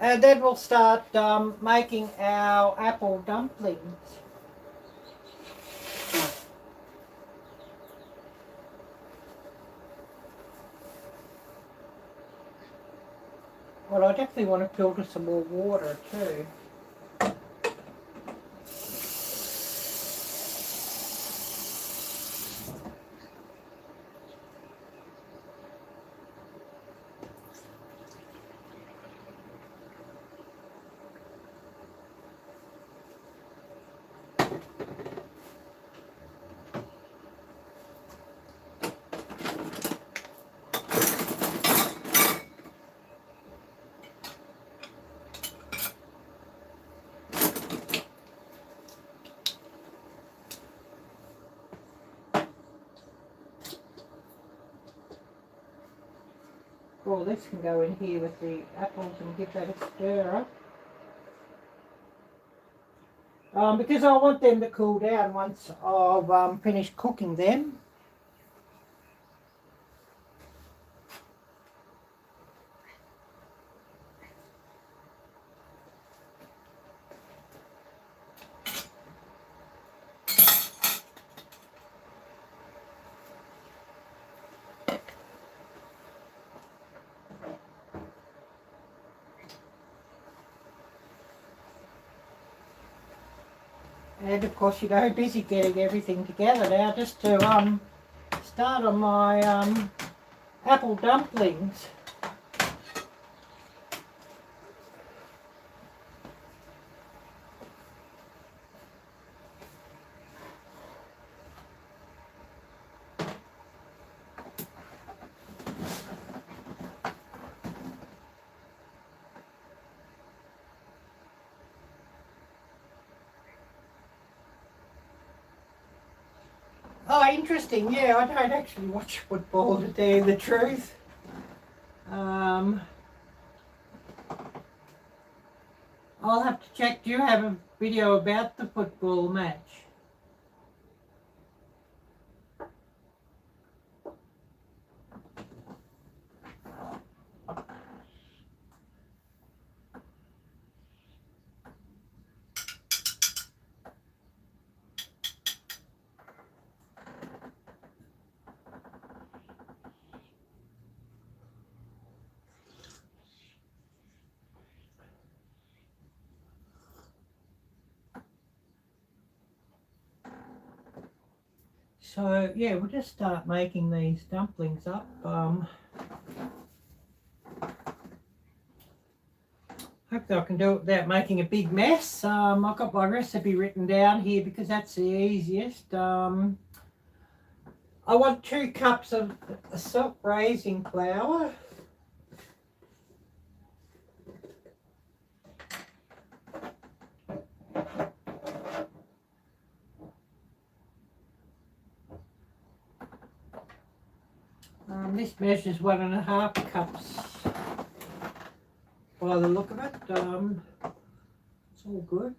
And then we'll start making our apple dumplings. Well, I definitely want to filter some more water too. Well, this can go in here with the apples and give that a stir. Because I want them to cool down once I've finished cooking them. And of course, busy getting everything together now just to start on my apple dumplings. Oh, interesting. Yeah, I don't actually watch football, to tell you the truth. I'll have to check. Do you have a video about the football match? So yeah, we'll just start making these dumplings up. Hopefully I can do it without making a big mess. I've got my recipe written down here because that's the easiest. I want 2 cups of self-raising flour. This measures 1.5 cups by the look of it. It's all good.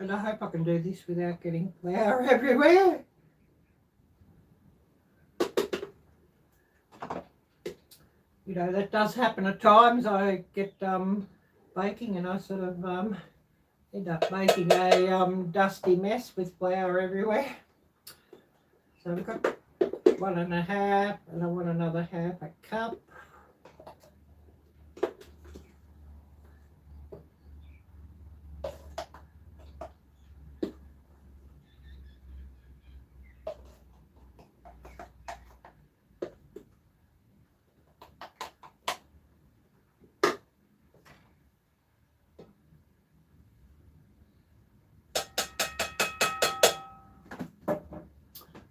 And I hope I can do this without getting flour everywhere. You know, that does happen at times. I get baking and I sort of end up making a dusty mess with flour everywhere. So we've got 1.5 and I want another 1/2 cup.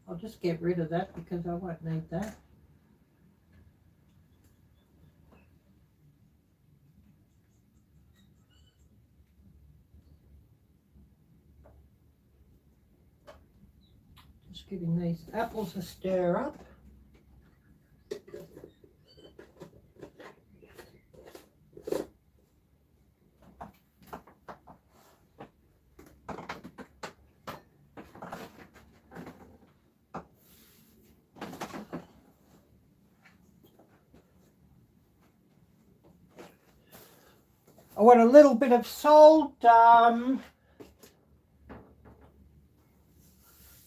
I'll just get rid of that because I won't need that. Just giving these apples a stir up. I want a little bit of salt. The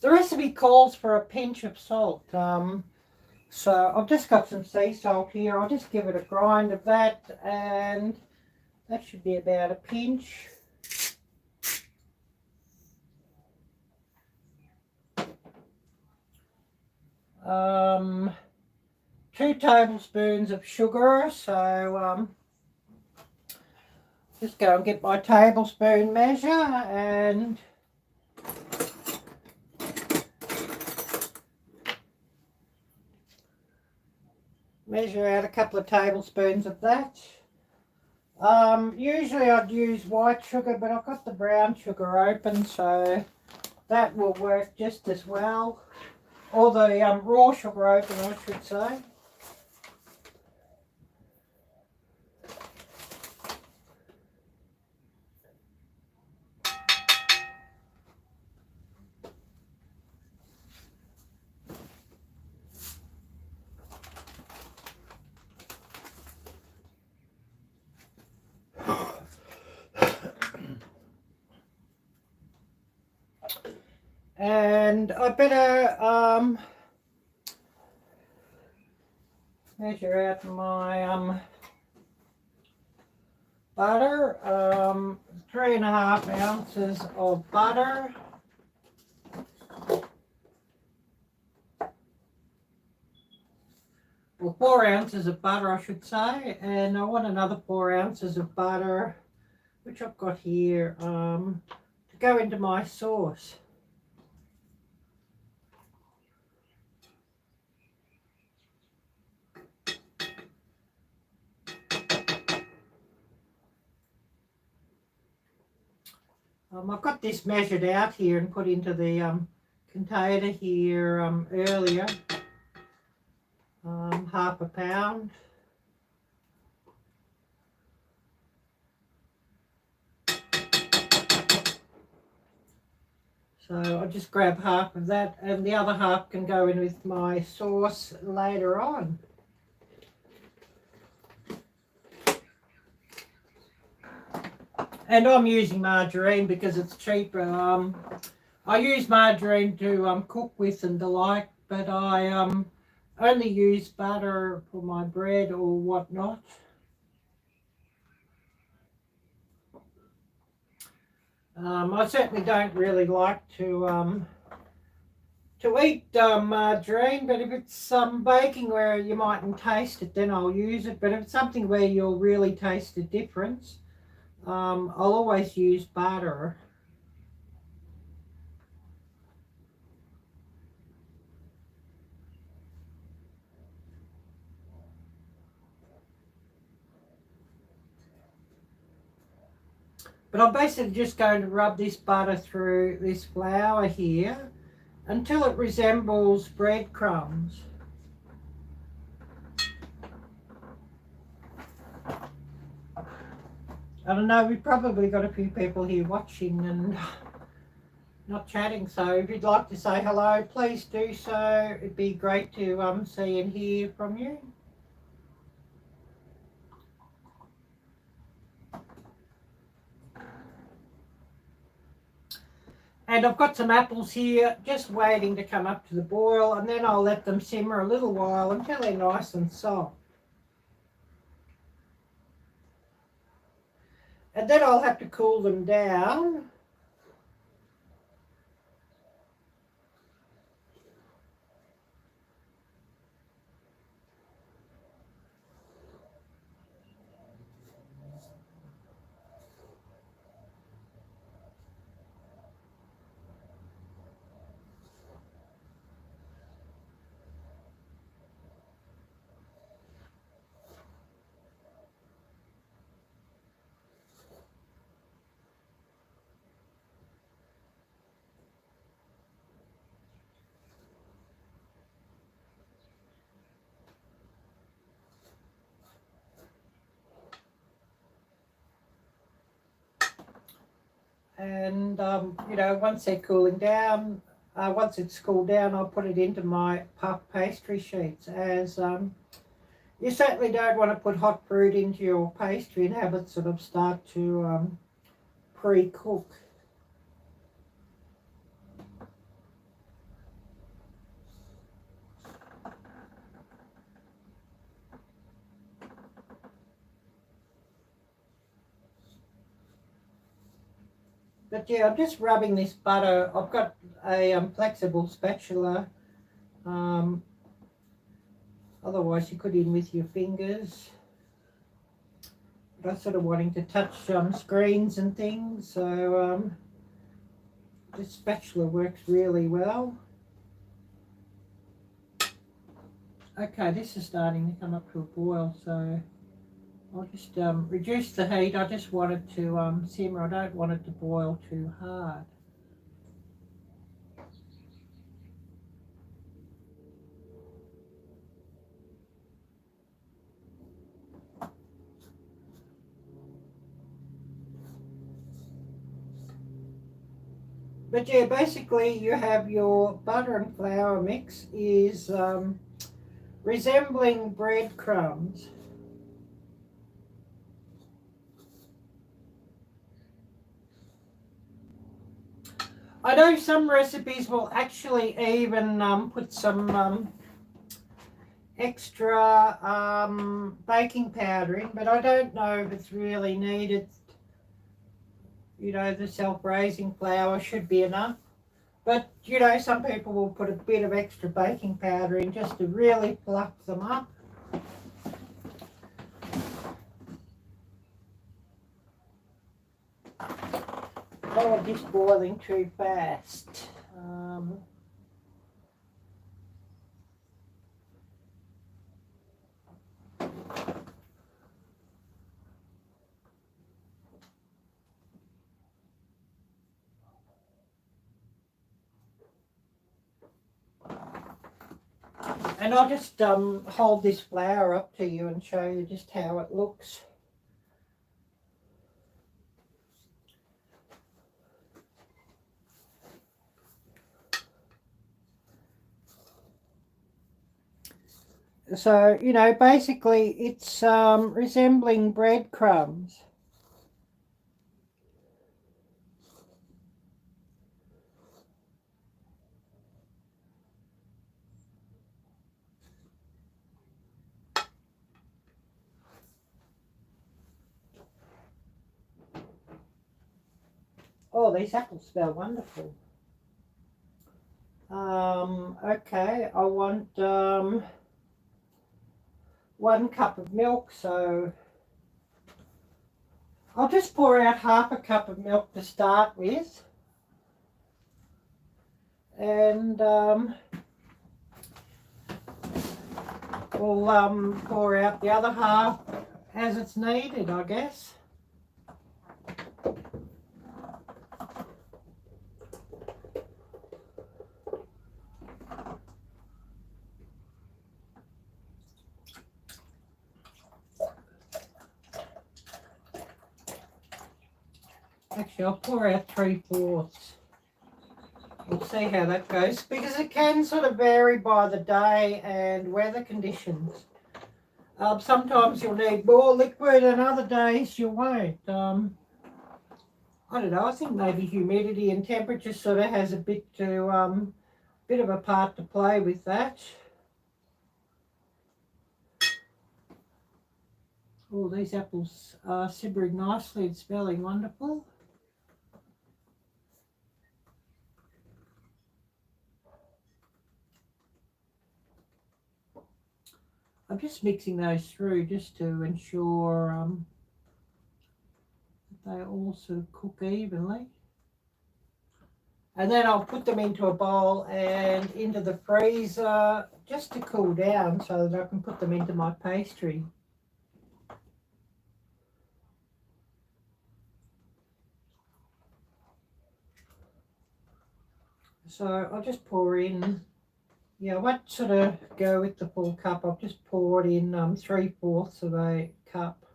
recipe calls for a pinch of salt. So I've just got some sea salt here. I'll just give it a grind of that, and that should be about a pinch. Um, 2 tablespoons of sugar. So just go and get my tablespoon measure and measure out a couple of tablespoons of that. Usually I'd use white sugar, but I've got the brown sugar open, so that will work just as well. Or the raw sugar open, I should say. And I better measure out my butter. 3.5 ounces of butter. Well, 4 ounces of butter, I should say. And I want another 4 ounces of butter, which I've got here, to go into my sauce. I've got this measured out here and put into the container here earlier. 1/2 pound. So I'll just grab half of that, and the other half can go in with my sauce later on. And I'm using margarine because it's cheaper. I use margarine to cook with and the like, but I only use butter for my bread or whatnot. I certainly don't really like to eat margarine, but if it's baking where you mightn't taste it, then I'll use it. But if it's something where you'll really taste the difference, I'll always use butter. But I'm basically just going to rub this butter through this flour here until it resembles breadcrumbs. I don't know, we've probably got a few people here watching and not chatting, so if you'd like to say hello, please do so. It'd be great to see and hear from you. And I've got some apples here just waiting to come up to the boil, and then I'll let them simmer a little while until they're nice and soft. And then I'll have to cool them down. And you know, once they're cooling down, once it's cooled down, I'll put it into my puff pastry sheets. As you certainly don't want to put hot fruit into your pastry and have it sort of start to pre-cook. But yeah, I'm just rubbing this butter. I've got a flexible spatula. Otherwise you could in with your fingers. But I'm sort of wanting to touch screens and things, so this spatula works really well. Okay, this is starting to come up to a boil, so I'll just reduce the heat. I just want it to simmer. I don't want it to boil too hard. But yeah, basically you have your butter and flour mix is resembling breadcrumbs. I know some recipes will actually even put some extra baking powder in, but I don't know if it's really needed. You know, the self-raising flour should be enough. But, you know, some people will put a bit of extra baking powder in just to really fluff them up. Don't want this boiling too fast. And I'll just hold this flour up to you and show you just how it looks. So, you know, basically it's resembling breadcrumbs. Oh, these apples smell wonderful. Okay, I want 1 cup of milk, so I'll just pour out half a cup of milk to start with. And we'll pour out the other half as it's needed, I guess. Actually, I'll pour out 3/4. We'll see how that goes, because it can sort of vary by the day and weather conditions. Sometimes you'll need more liquid and other days you won't. I don't know, I think maybe humidity and temperature sort of has a bit of a part to play with that. Oh, these apples are simmering nicely and smelling wonderful. I'm just mixing those through just to ensure that they all sort of cook evenly. And then I'll put them into a bowl and into the freezer just to cool down so that I can put them into my pastry. So I'll just pour in, yeah, I won't sort of go with the full cup. I've just poured in 3/4 of a cup.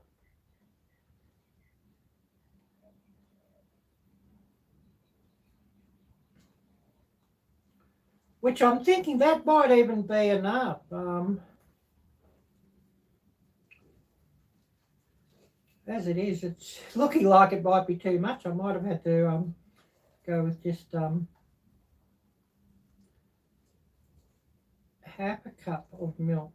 Which I'm thinking that might even be enough. As it is, it's looking like it might be too much. I might have had to go with just half a cup of milk.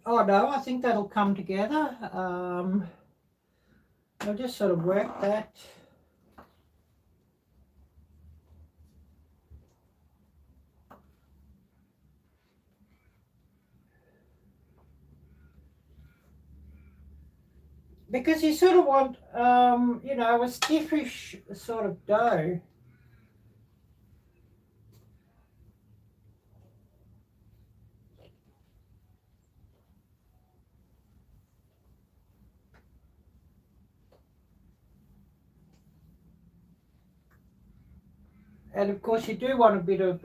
Oh no, I think that'll come together. I'll just sort of work that. Because you sort of want, you know, a stiffish sort of dough. And of course you do want a bit of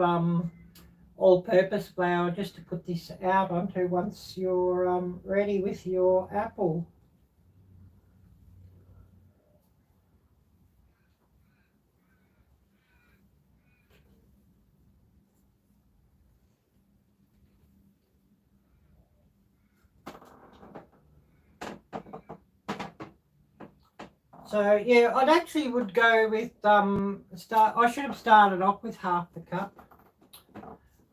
all-purpose flour just to put this out onto once you're ready with your apple. So yeah, I'd actually would go with I should have started off with half the cup,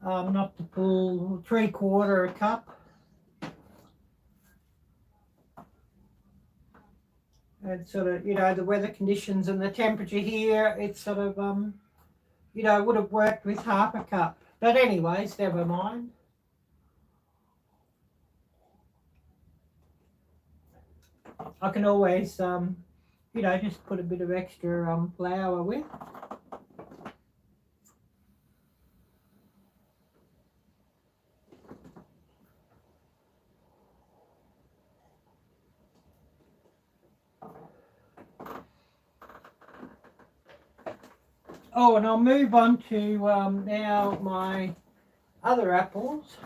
not the full 3/4 a cup. And sort of, you know, the weather conditions and the temperature here, it's sort of you know, would have worked with half a cup. But anyways, never mind. I can always you know, just put a bit of extra flour with. Oh, and I'll move on to now my other apples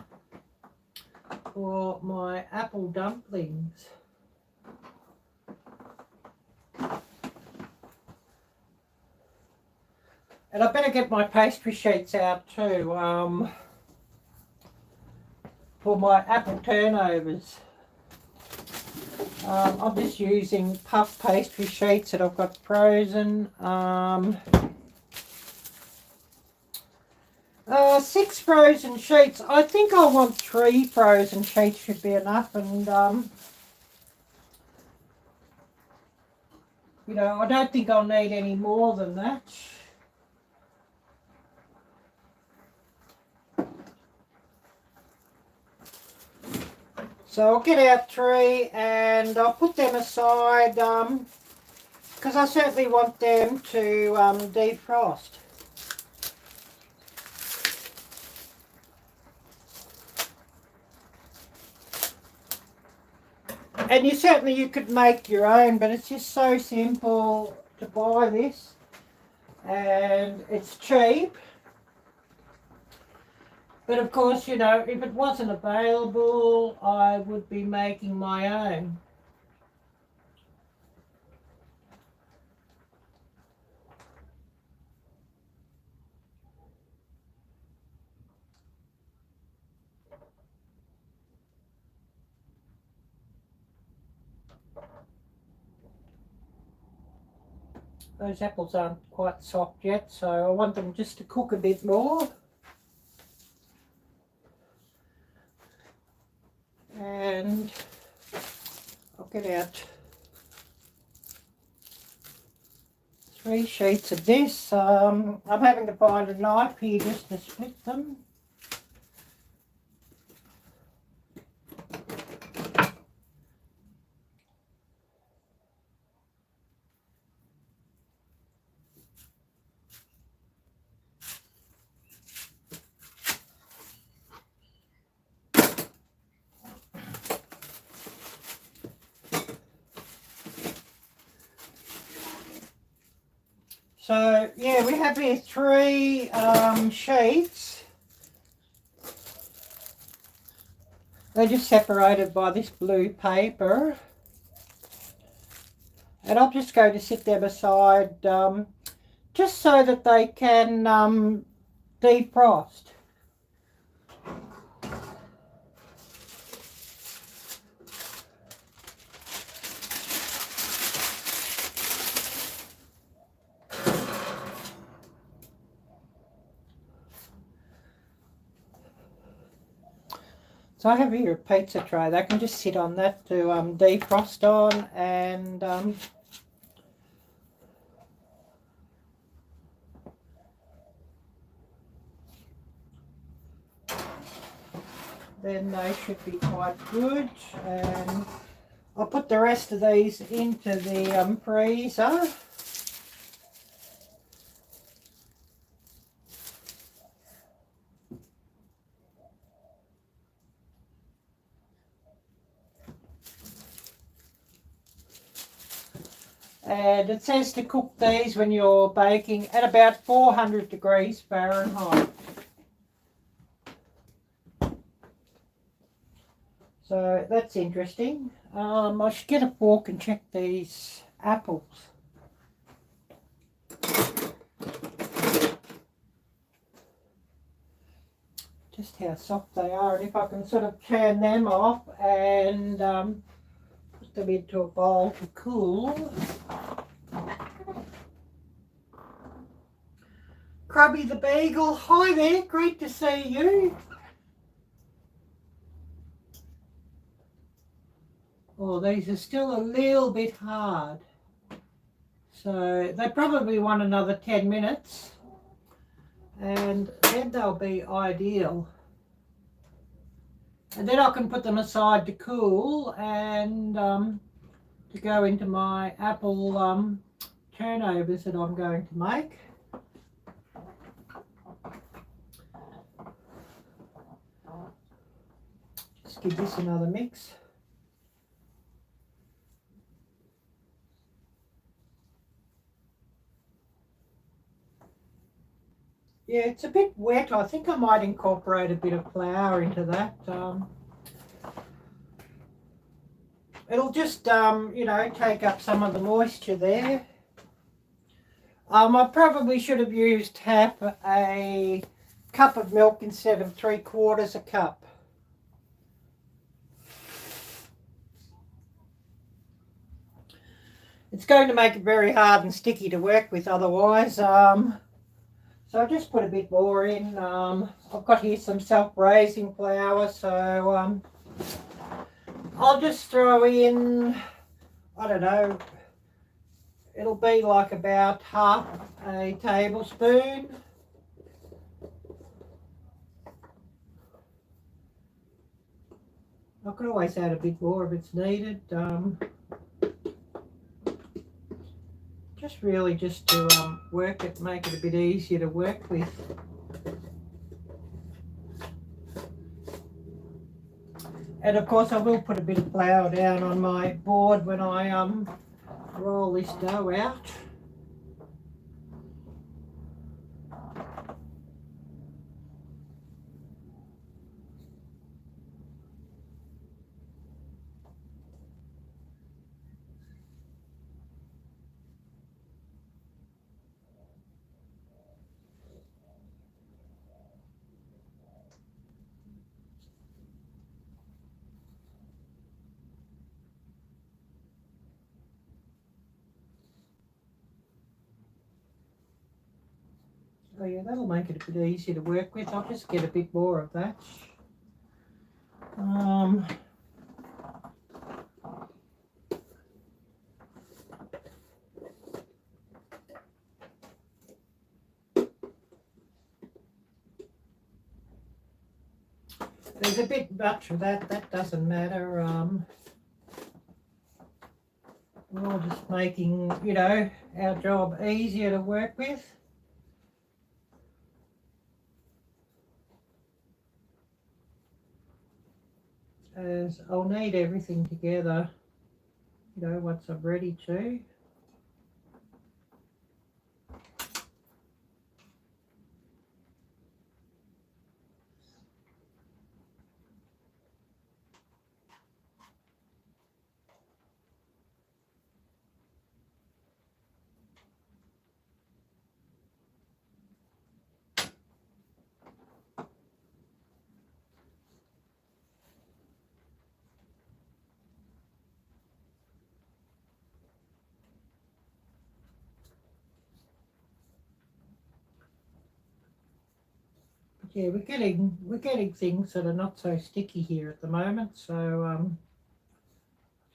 for my apple dumplings. And I better get my pastry sheets out too, for my apple turnovers. I'm just using puff pastry sheets that I've got frozen. 6 frozen sheets. I think I want 3 frozen sheets should be enough, and you know, I don't think I'll need any more than that. So I'll get out 3 and I'll put them aside because I certainly want them to defrost. And you could make your own, but it's just so simple to buy this, and it's cheap. But of course, you know, if it wasn't available, I would be making my own. Those apples aren't quite soft yet, so I want them just to cook a bit more. And I'll get out 3 sheets of this. I'm having to find a knife here just to split them. So yeah, we have here 3 sheets. They're just separated by this blue paper. And I'm just going to sit them aside just so that they can defrost. So I have here a pizza tray. They can just sit on that to defrost on, and then they should be quite good. And I'll put the rest of these into the freezer. And it says to cook these when you're baking at about 400 degrees Fahrenheit. So that's interesting. I should get a fork and check these apples. Just how soft they are, and if I can sort of turn them off and put them into a bowl to cool. Grubby the Beagle, hi there, great to see you. Oh, these are still a little bit hard. So they probably want another 10 minutes and then they'll be ideal. And then I can put them aside to cool and to go into my apple turnovers that I'm going to make. Just give this another mix. Yeah, it's a bit wet. I think I might incorporate a bit of flour into that. It'll just, you know, take up some of the moisture there. I probably should have used half a cup of milk instead of 3/4 a cup. It's going to make it very hard and sticky to work with otherwise. So I'll just put a bit more in. I've got here some self-raising flour, so I'll just throw in, I don't know, it'll be like about half a tablespoon. I could always add a bit more if it's needed. Just really just to work it, make it a bit easier to work with. And of course I will put a bit of flour down on my board when I roll this dough out. Oh yeah, that'll make it a bit easier to work with. I'll just get a bit more of that. There's a bit much of that, that doesn't matter. We're all just making, you know, our job easier to work with. As I'll need everything together, you know, once I'm ready to. Yeah, we're getting things that are not so sticky here at the moment, so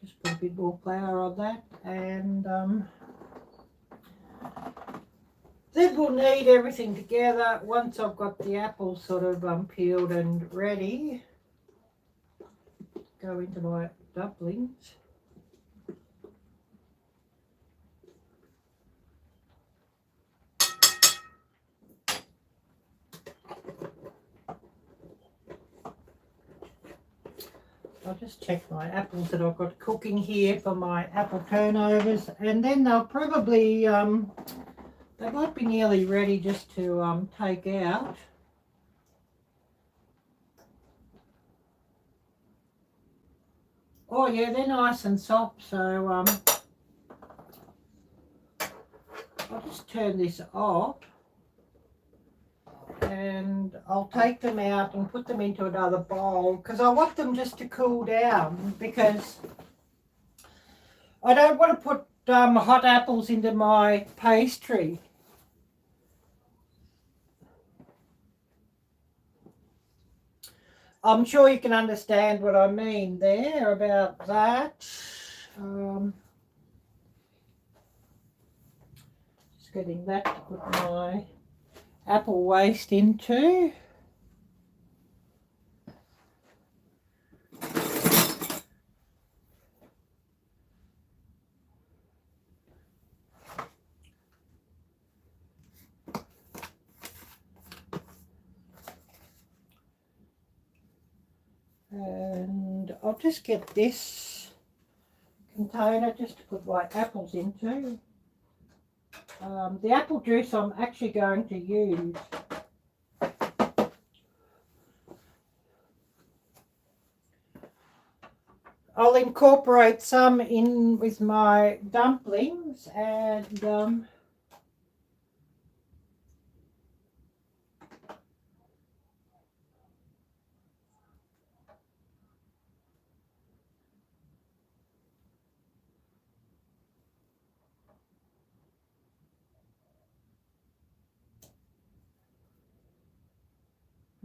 just put a bit more flour on that, and then we'll knead everything together once I've got the apples sort of peeled and ready. Go into my dumplings. I'll just check my apples that I've got cooking here for my apple turnovers, and then they'll probably, they might be nearly ready just to take out. Oh yeah, they're nice and soft, so I'll just turn this off. And I'll take them out and put them into another bowl because I want them just to cool down, because I don't want to put hot apples into my pastry. I'm sure you can understand what I mean there about that. Just getting that to put my apple waste into. And I'll just get this container just to put my apples into. The apple juice I'm actually going to use. I'll incorporate some in with my dumplings, and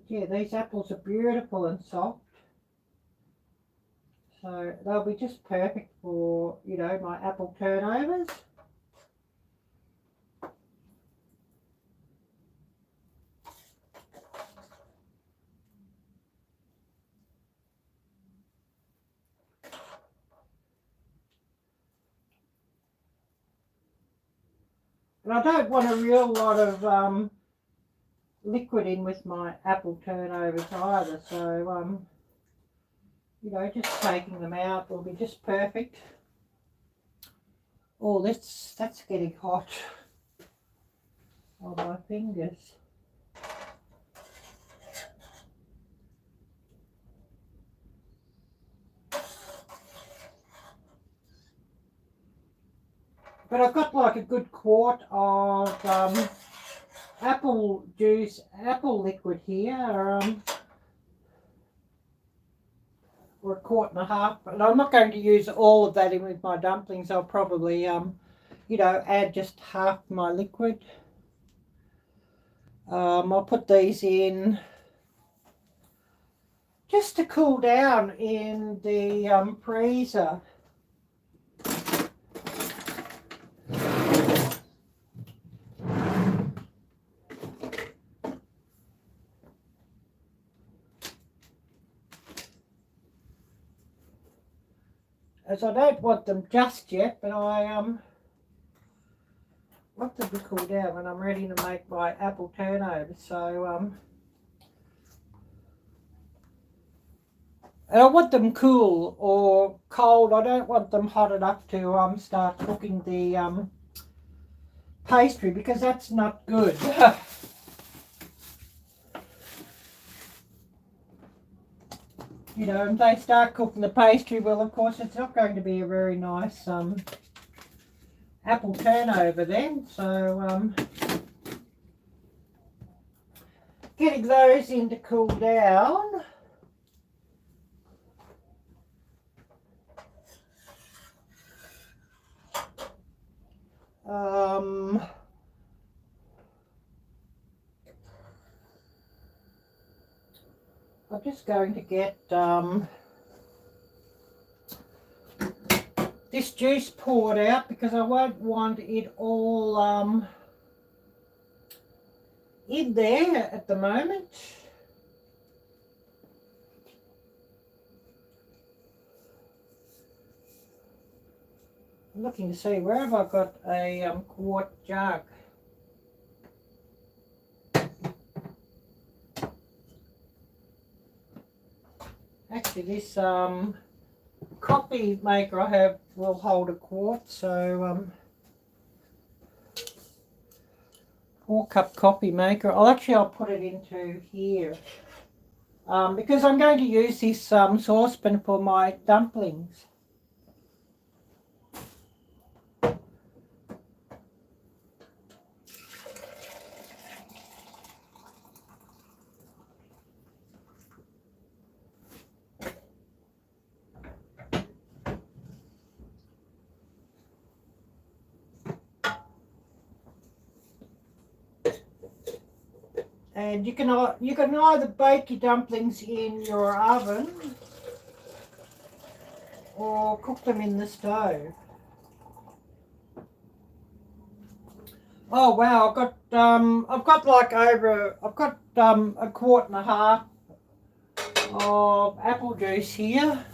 yeah, these apples are beautiful and soft. So they'll be just perfect for, you know, my apple turnovers. And I don't want a real lot of liquid in with my apple turnovers either. So, you know, just taking them out will be just perfect. Oh, that's getting hot on my fingers. But I've got like a good quart of apple juice, apple liquid here, or a quart and a half. And I'm not going to use all of that in with my dumplings. I'll probably, you know, add just half my liquid. I'll put these in just to cool down in the freezer. As I don't want them just yet, but I want them to cool down when I'm ready to make my apple turnovers. So and I want them cool or cold. I don't want them hot enough to start cooking the pastry, because that's not good. You know, and they start cooking the pastry, well, of course, it's not going to be a very nice apple turnover then. So, getting those in to cool down. I'm just going to get this juice poured out, because I won't want it all in there at the moment. I'm looking to see, where have I got a quart jug? Actually, this coffee maker I have will hold a quart, so 4-cup coffee maker. I'll put it into here because I'm going to use this saucepan for my dumplings. And you can either bake your dumplings in your oven or cook them in the stove. Oh wow! I've got a quart and a half of apple juice here.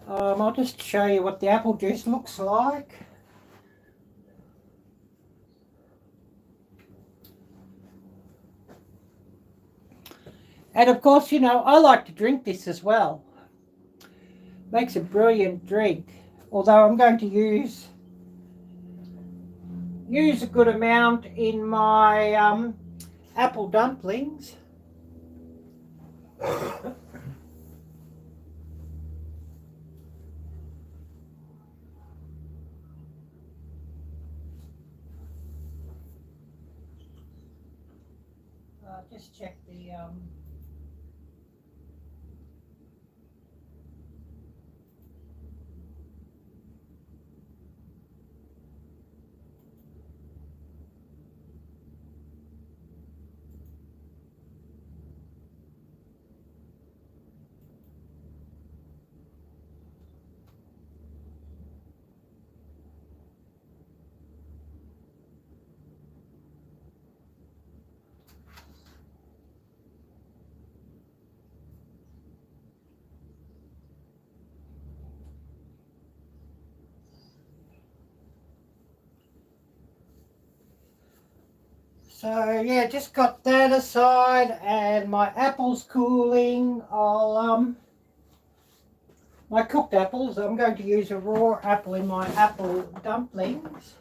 I'll just show you what the apple juice looks like. And of course, you know, I like to drink this as well. Makes a brilliant drink. Although I'm going to use a good amount in my apple dumplings. Just check the So yeah, just got that aside, and my apple's cooling. My cooked apples, I'm going to use a raw apple in my apple dumplings.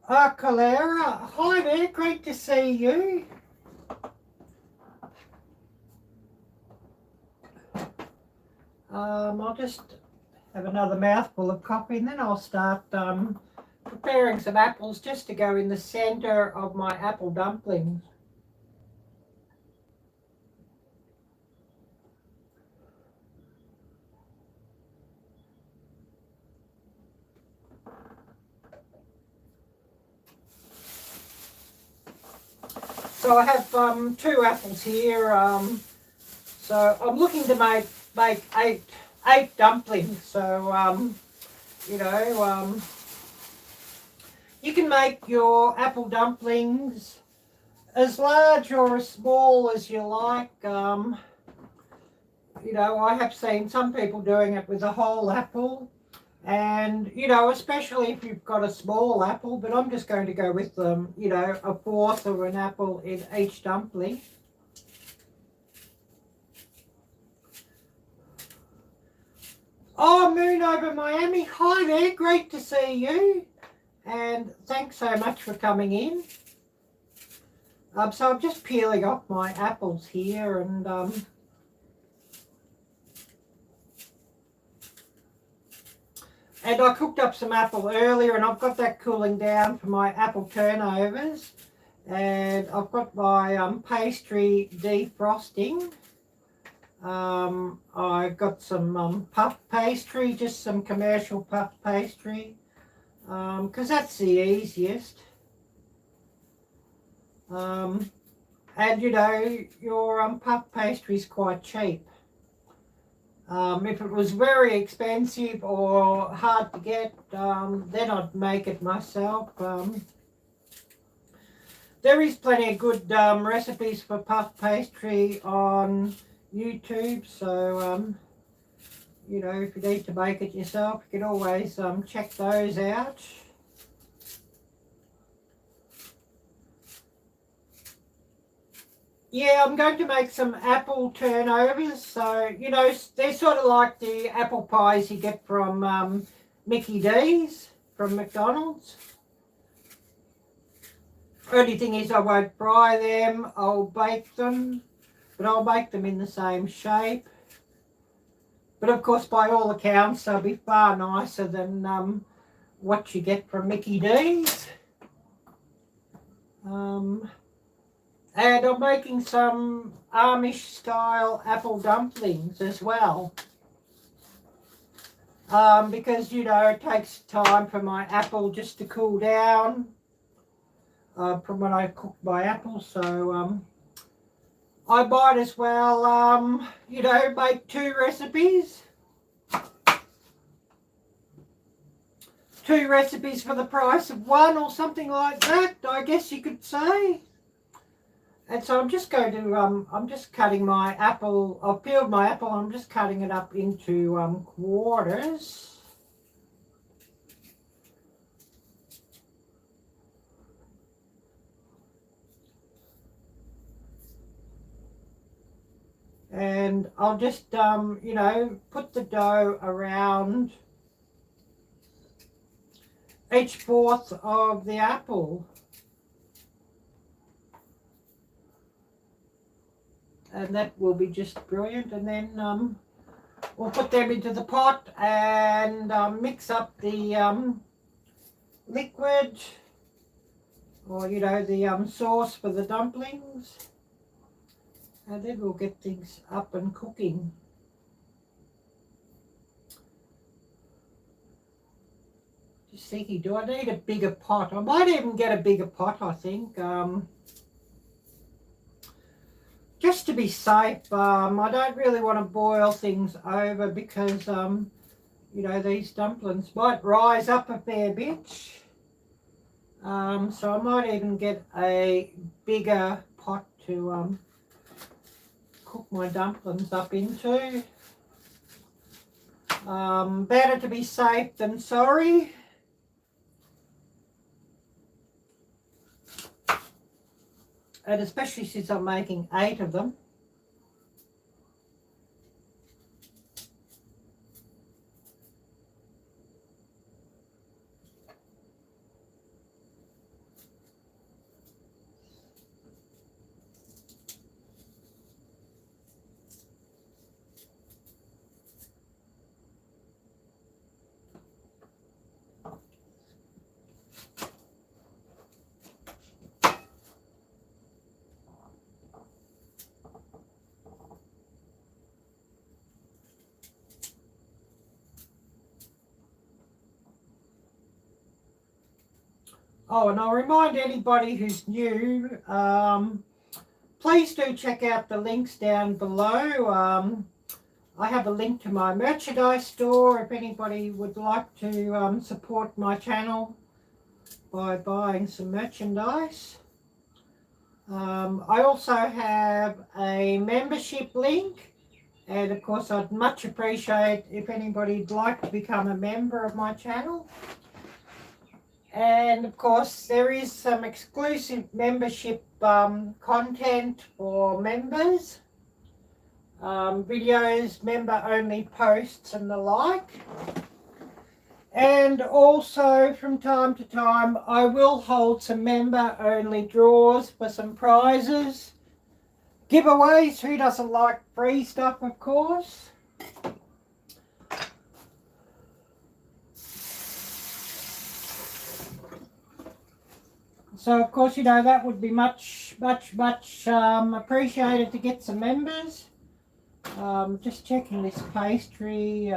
Calera, hi there, great to see you. I'll just have another mouthful of coffee and then I'll start preparing some apples just to go in the centre of my apple dumplings. So I have 2 apples here. So I'm looking to make eight dumplings. So you know, you can make your apple dumplings as large or as small as you like. You know, I have seen some people doing it with a whole apple. And, you know, especially if you've got a small apple, but I'm just going to go with them, you know, a fourth of an apple in each dumpling. Oh, Moon over Miami, hi there, great to see you. And thanks so much for coming in. So I'm just peeling off my apples here and I cooked up some apple earlier and I've got that cooling down for my apple turnovers. And I've got my pastry defrosting. I've got some puff pastry, just some commercial puff pastry, because that's the easiest. And you know, your puff pastry is quite cheap. If it was very expensive or hard to get, then I'd make it myself. There is plenty of good recipes for puff pastry on YouTube, so you know, if you need to make it yourself, you can always check those out. Yeah, I'm going to make some apple turnovers. So, you know, they're sort of like the apple pies you get from Mickey D's from McDonald's. Only thing is I won't fry them, I'll bake them, but I'll make them in the same shape. But of course, by all accounts, they'll be far nicer than what you get from Mickey D's. And I'm making some Amish style apple dumplings as well. Because, you know, it takes time for my apple just to cool down from when I cook my apples. So I might as well, you know, make 2 recipes. 2 recipes for the price of 1 or something like that, I guess you could say. And so I'm just going to, I'm just cutting my apple, I've peeled my apple, I'm just cutting it up into quarters. And I'll just, you know, put the dough around each fourth of the apple. And that will be just brilliant. And then we'll put them into the pot and mix up the liquid, or you know, the sauce for the dumplings, and then we'll get things up and cooking. Just thinking, do I need a bigger pot? I might even get a bigger pot, I think. Just to be safe. I don't really want to boil things over because, you know, these dumplings might rise up a fair bit. So I might even get a bigger pot to cook my dumplings up into. Better to be safe than sorry. And especially since I'm making 8 of them. Oh, and I'll remind anybody who's new, please do check out the links down below. I have a link to my merchandise store if anybody would like to support my channel by buying some merchandise. I also have a membership link, and of course I'd much appreciate if anybody'd like to become a member of my channel. And of course there is some exclusive membership content for members, videos, member only posts and the like. And also from time to time I will hold some member only draws for some prizes, giveaways. Who doesn't like free stuff, of course. So of course, you know, that would be much appreciated to get some members. Just checking this pastry.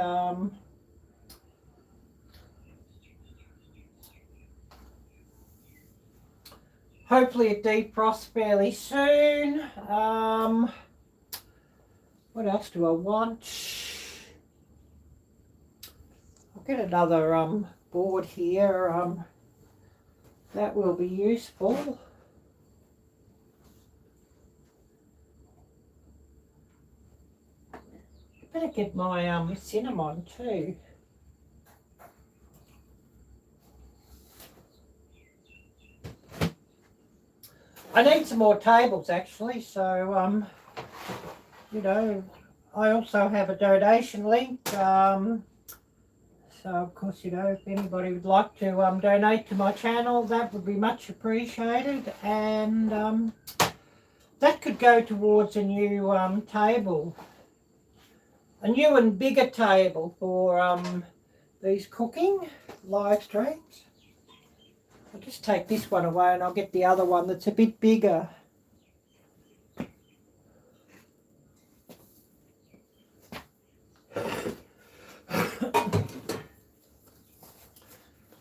Hopefully it defrosts fairly soon. What else do I want? I'll get another board here. That will be useful. Better get my cinnamon too. I need some more tables actually, so you know, I also have a donation link. So of course, you know, if anybody would like to donate to my channel, that would be much appreciated, and that could go towards a new table, a new and bigger table for these cooking live streams. I'll just take this one away and I'll get the other one that's a bit bigger.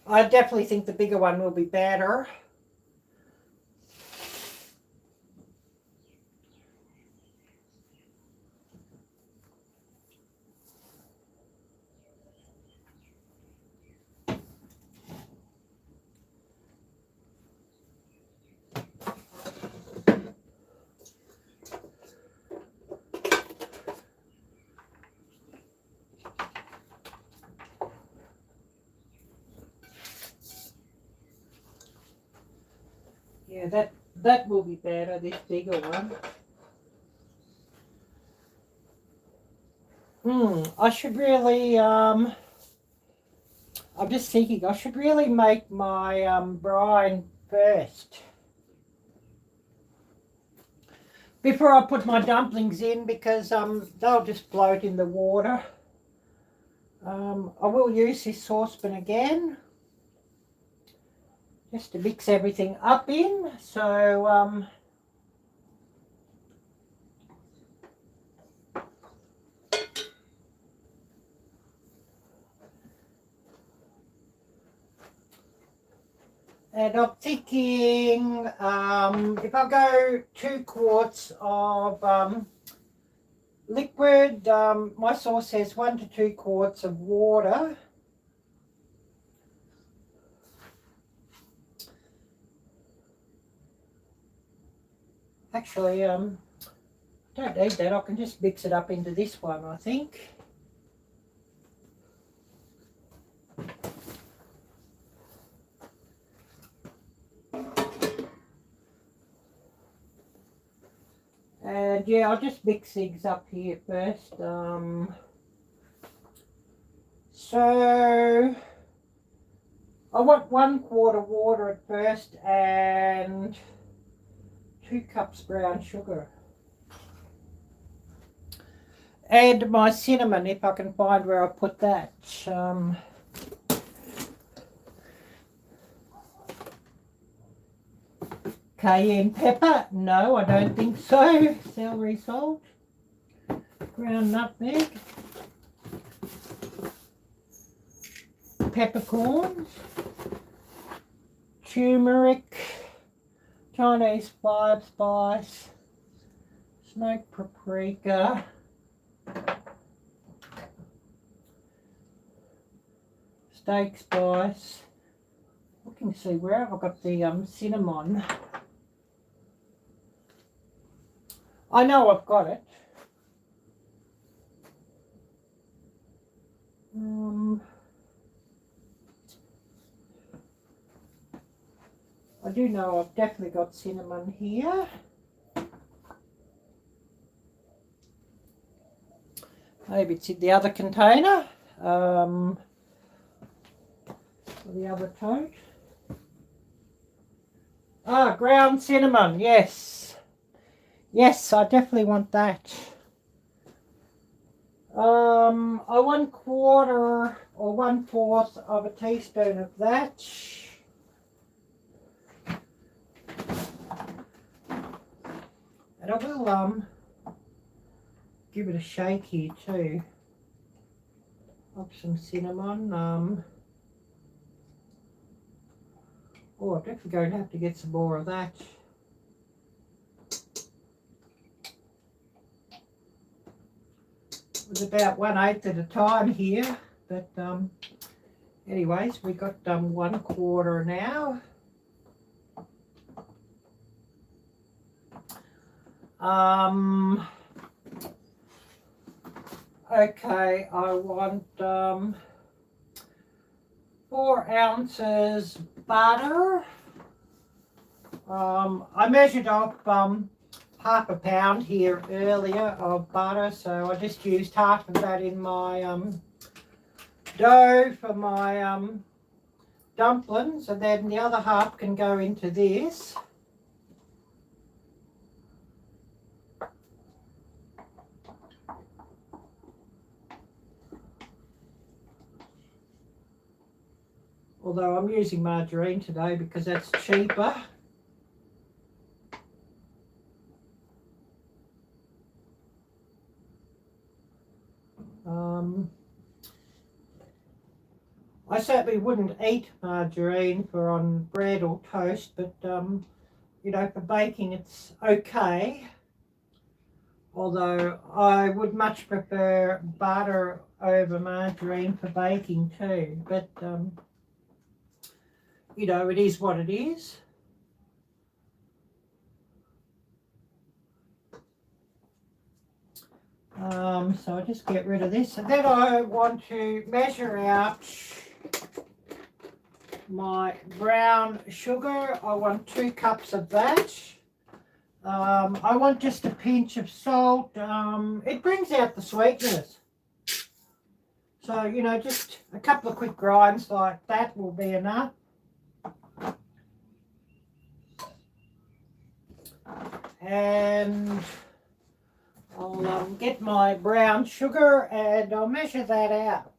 I definitely think the bigger one will be better. Yeah, that will be better, this bigger one. I should really, I'm just thinking, I should really make my brine first, before I put my dumplings in, because they'll just float in the water. I will use this saucepan again, just to mix everything up in. So and I'm thinking if I go 2 quarts of liquid, my sauce says 1 to 2 quarts of water. Actually, don't need that. I can just mix it up into this one, I think. And yeah, I'll just mix things up here first. So I want 1 quart of water at first and 2 cups brown sugar. And my cinnamon, if I can find where I put that. Cayenne pepper, no, I don't think so. Celery salt, ground nutmeg, peppercorns, turmeric, Chinese 5-spice, smoked paprika, steak spice. Looking to see where have I got the cinnamon. I know I've got it. I do know I've definitely got cinnamon here. Maybe it's in the other container, or the other tote. Ah, ground cinnamon, yes. Yes, I definitely want that. I 1/4 or 1/4 of a teaspoon of that. And I will give it a shake here too. Of some cinnamon. Oh, I'm definitely going to have to get some more of that. It was about 1/8 at a time here, but anyways, we got 1/4 now. Okay, I want 4 ounces butter. I measured off half a pound here earlier of butter, so I just used half of that in my dough for my dumplings, and then the other half can go into this. Although I'm using margarine today because that's cheaper. I certainly wouldn't eat margarine for on bread or toast, but you know, for baking it's okay. Although I would much prefer butter over margarine for baking too. But you know, it is what it is. So I just get rid of this, and then I want to measure out my brown sugar. I want 2 cups of that. I want just a pinch of salt. It brings out the sweetness. So, you know, just a couple of quick grinds like that will be enough. And I'll get my brown sugar and I'll measure that out.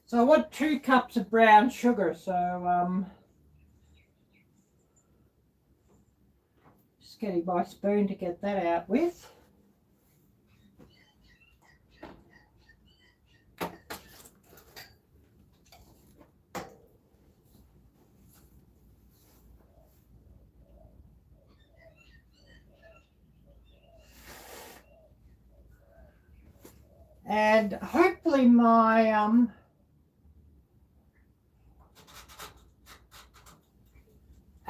So I want 2 cups of brown sugar, so just getting my spoon to get that out with. And hopefully my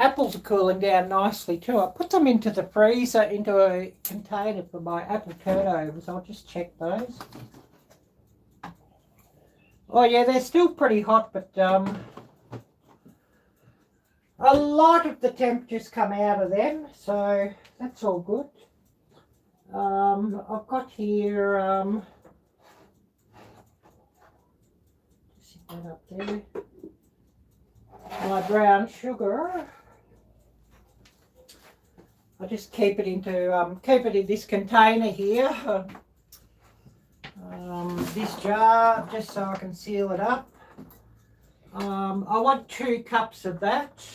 apples are cooling down nicely too. I put them into the freezer, into a container for my apple turnovers. I'll just check those. Oh yeah, they're still pretty hot, but a lot of the temperatures come out of them, so that's all good. I've got here, just sit that up there, my brown sugar. I just keep it in this container here, this jar, just so I can seal it up. I want 2 cups of that.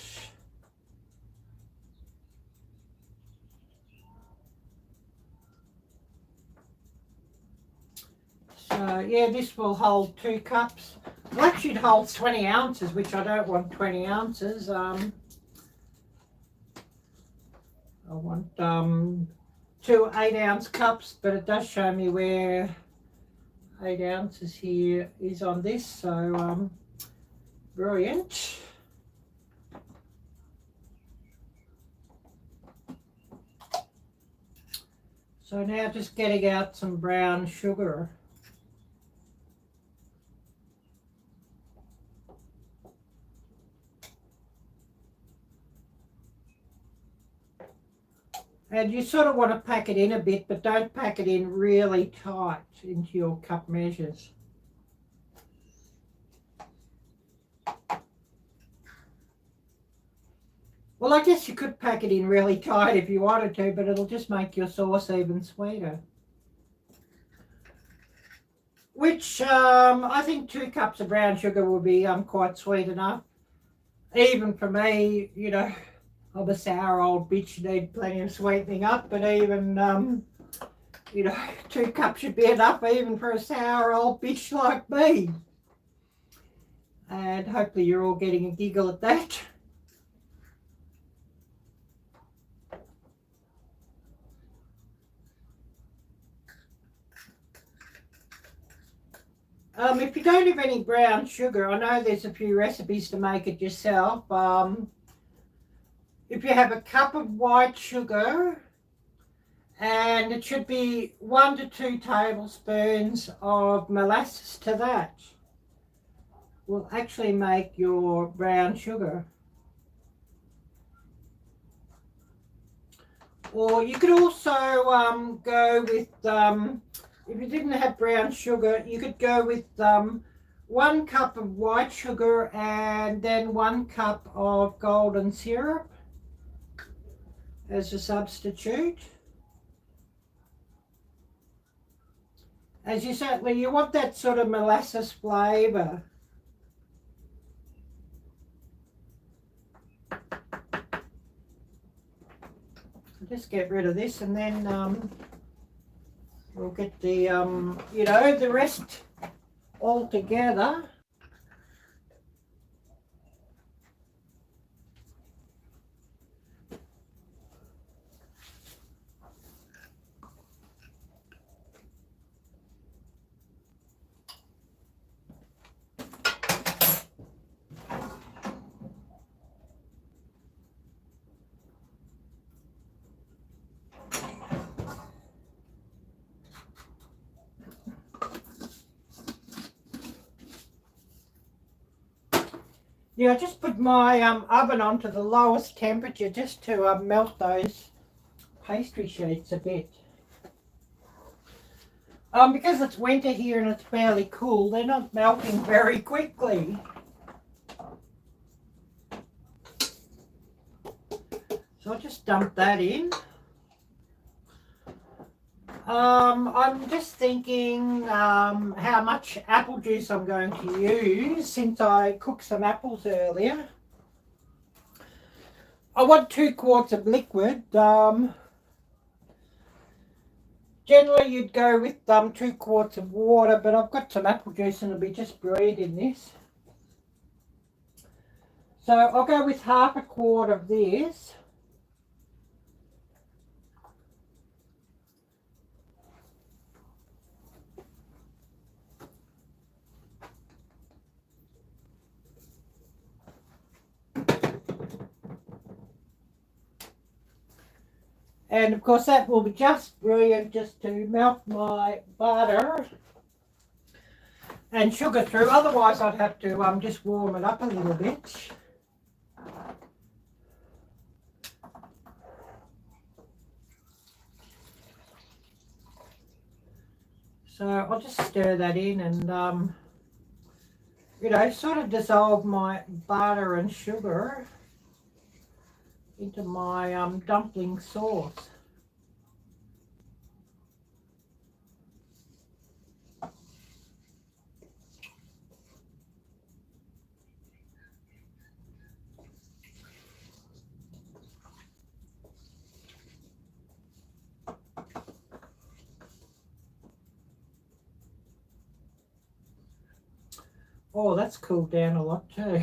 So yeah, this will hold 2 cups. Well, actually it holds 20 ounces, which I don't want 20 ounces. I want 2 8-ounce cups, but it does show me where 8 ounces here is on this, so brilliant. So now just getting out some brown sugar. And you sort of want to pack it in a bit, but don't pack it in really tight into your cup measures. Well, I guess you could pack it in really tight if you wanted to, but it'll just make your sauce even sweeter. Which I think 2 cups of brown sugar will be quite sweet enough. Even for me, you know, I'm a sour old bitch, need plenty of sweetening up, but even, you know, 2 cups should be enough even for a sour old bitch like me. And hopefully you're all getting a giggle at that. If you don't have any brown sugar, I know there's a few recipes to make it yourself. If you have a cup of white sugar, and it should be 1 to 2 tablespoons of molasses to that, will actually make your brown sugar. Or you could also go with, if you didn't have brown sugar, you could go with 1 cup of white sugar and then 1 cup of golden syrup as a substitute. As you want that sort of molasses flavour. Just get rid of this, and then we'll get the, you know, the rest all together. Yeah, I just put my oven onto the lowest temperature just to melt those pastry sheets a bit. Because it's winter here and it's fairly cool, they're not melting very quickly. So I'll just dump that in. I'm just thinking how much apple juice I'm going to use since I cooked some apples earlier. I want 2 quarts of liquid. Generally you'd go with 2 quarts of water, but I've got some apple juice and it'll be just brilliant in this. So I'll go with 1/2 quart of this. And of course that will be just brilliant just to melt my butter and sugar through. Otherwise I'd have to just warm it up a little bit. So I'll just stir that in and you know, sort of dissolve my butter and sugar into my dumpling sauce. Oh, that's cooled down a lot too.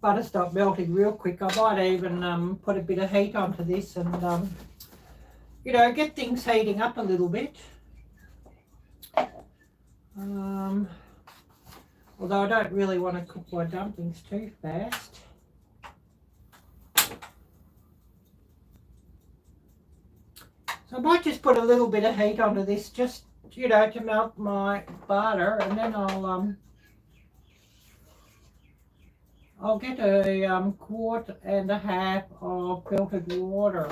Butter stopped melting real quick. I might even put a bit of heat onto this and you know, get things heating up a little bit. Although I don't really want to cook my dumplings too fast. So I might just put a little bit of heat onto this, just, you know, to melt my butter, and then I'll get a quart and a half of filtered water.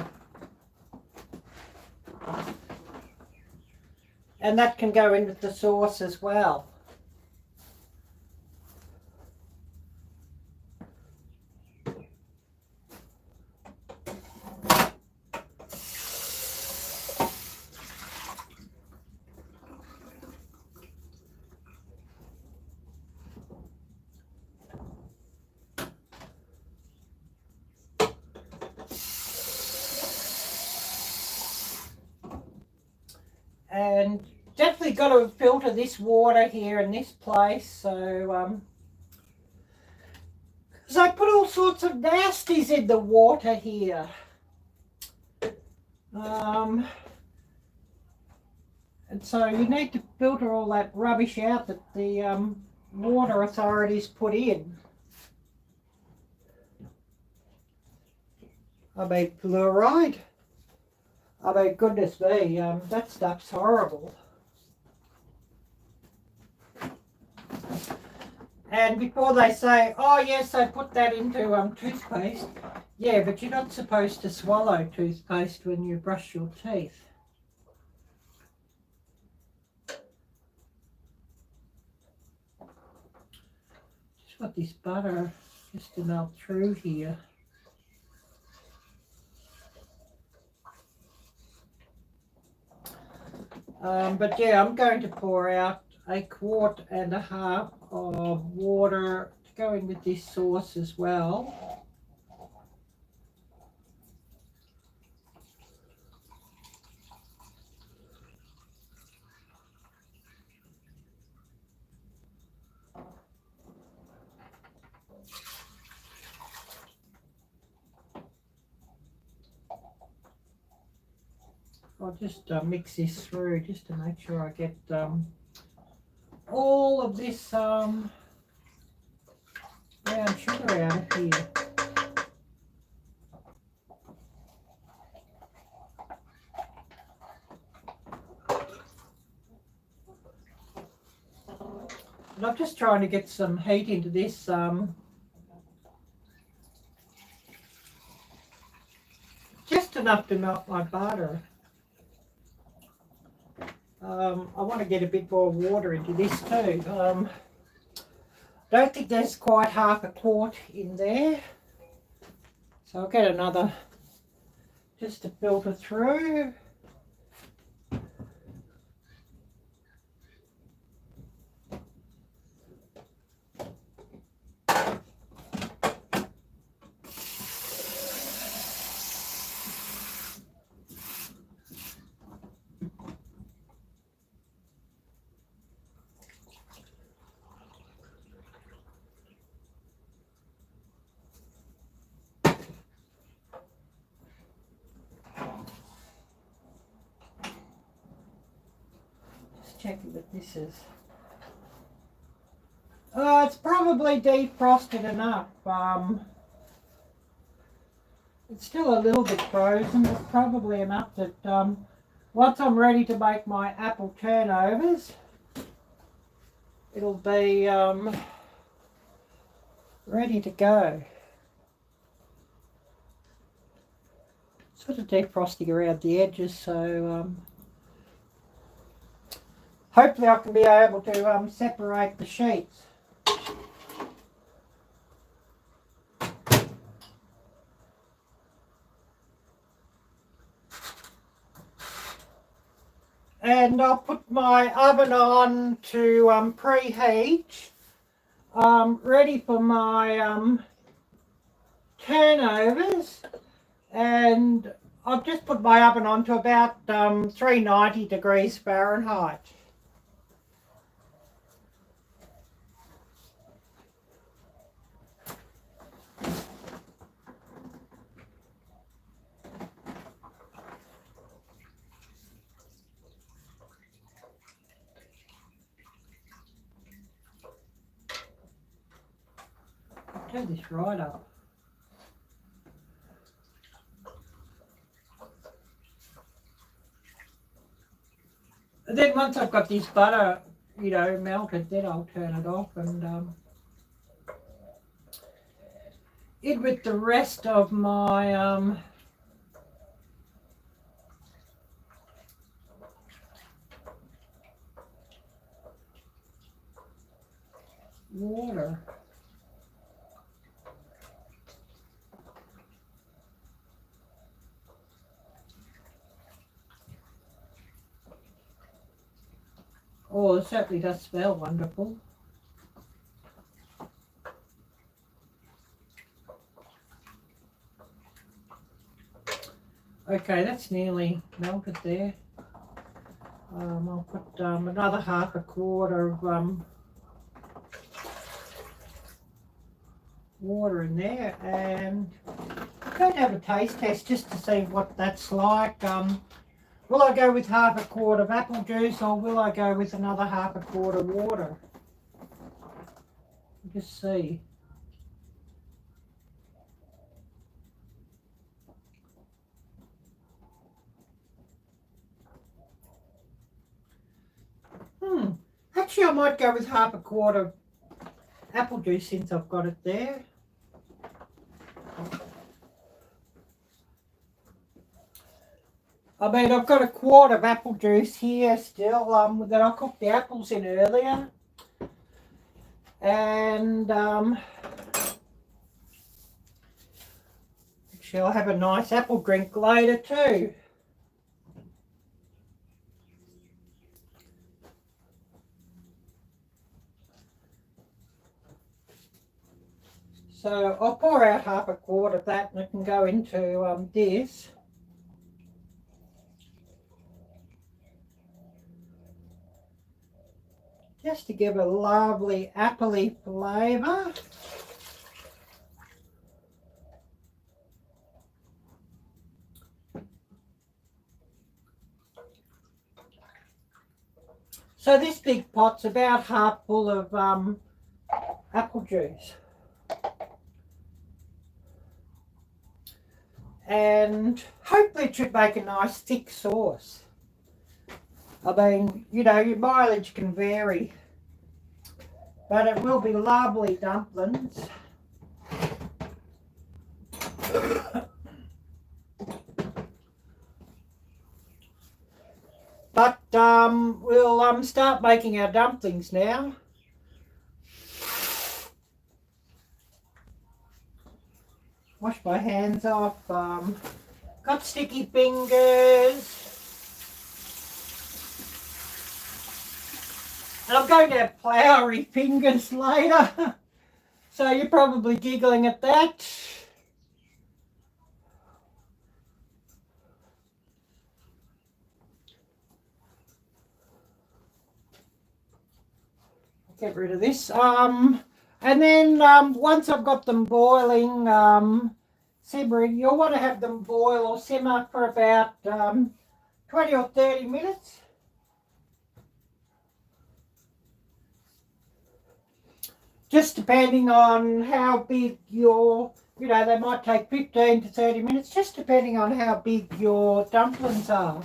And that can go into the sauce as well. And definitely got to filter this water here in this place, so because I put all sorts of nasties in the water here. And so you need to filter all that rubbish out that the water authorities put in. I mean, fluoride. I mean, goodness me, that stuff's horrible. And before they say, oh yes, they put that into toothpaste. Yeah, but you're not supposed to swallow toothpaste when you brush your teeth. Just want this butter just to melt through here. But yeah, I'm going to pour out a quart and a half of water to go in with this sauce as well. I'll just mix this through just to make sure I get all of this brown sugar out of here. And I'm just trying to get some heat into this just enough to melt my butter. I want to get a bit more water into this too. Don't think there's quite half a quart in there. So I'll get another just to filter through. Checking that this is it's probably defrosted enough. It's still a little bit frozen, but probably enough that once I'm ready to make my apple turnovers, it'll be ready to go. Sort of defrosting around the edges, so hopefully I can be able to separate the sheets. And I'll put my oven on to preheat, ready for my turnovers. And I've just put my oven on to about 390 degrees Fahrenheit. Turn this right up. And then once I've got this butter, you know, melted, then I'll turn it off and in with the rest of my water. Oh, it certainly does smell wonderful. Okay, that's nearly melted there. I'll put another half a quart of water in there, and I'm going to have a taste test just to see what that's like. Will I go with half a quart of apple juice, or will I go with another half a quart of water? Just see. Actually, I might go with half a quart of apple juice since I've got it there. I mean, I've got a quart of apple juice here still that I cooked the apples in earlier. And actually I'll have a nice apple drink later too. So I'll pour out half a quart of that and it can go into this. Just to give a lovely appley flavour. So this big pot's about half full of apple juice. And hopefully it should make a nice thick sauce. I mean, you know, your mileage can vary, but it will be lovely dumplings. But we'll start making our dumplings now. Wash my hands off. Got sticky fingers. And I'm going to have floury fingers later. So you're probably giggling at that. Get rid of this. And then once I've got them boiling, simmering, you'll want to have them boil or simmer for about 20 or 30 minutes. Just depending on how big your you know, they might take 15 to 30 minutes, just depending on how big your dumplings are.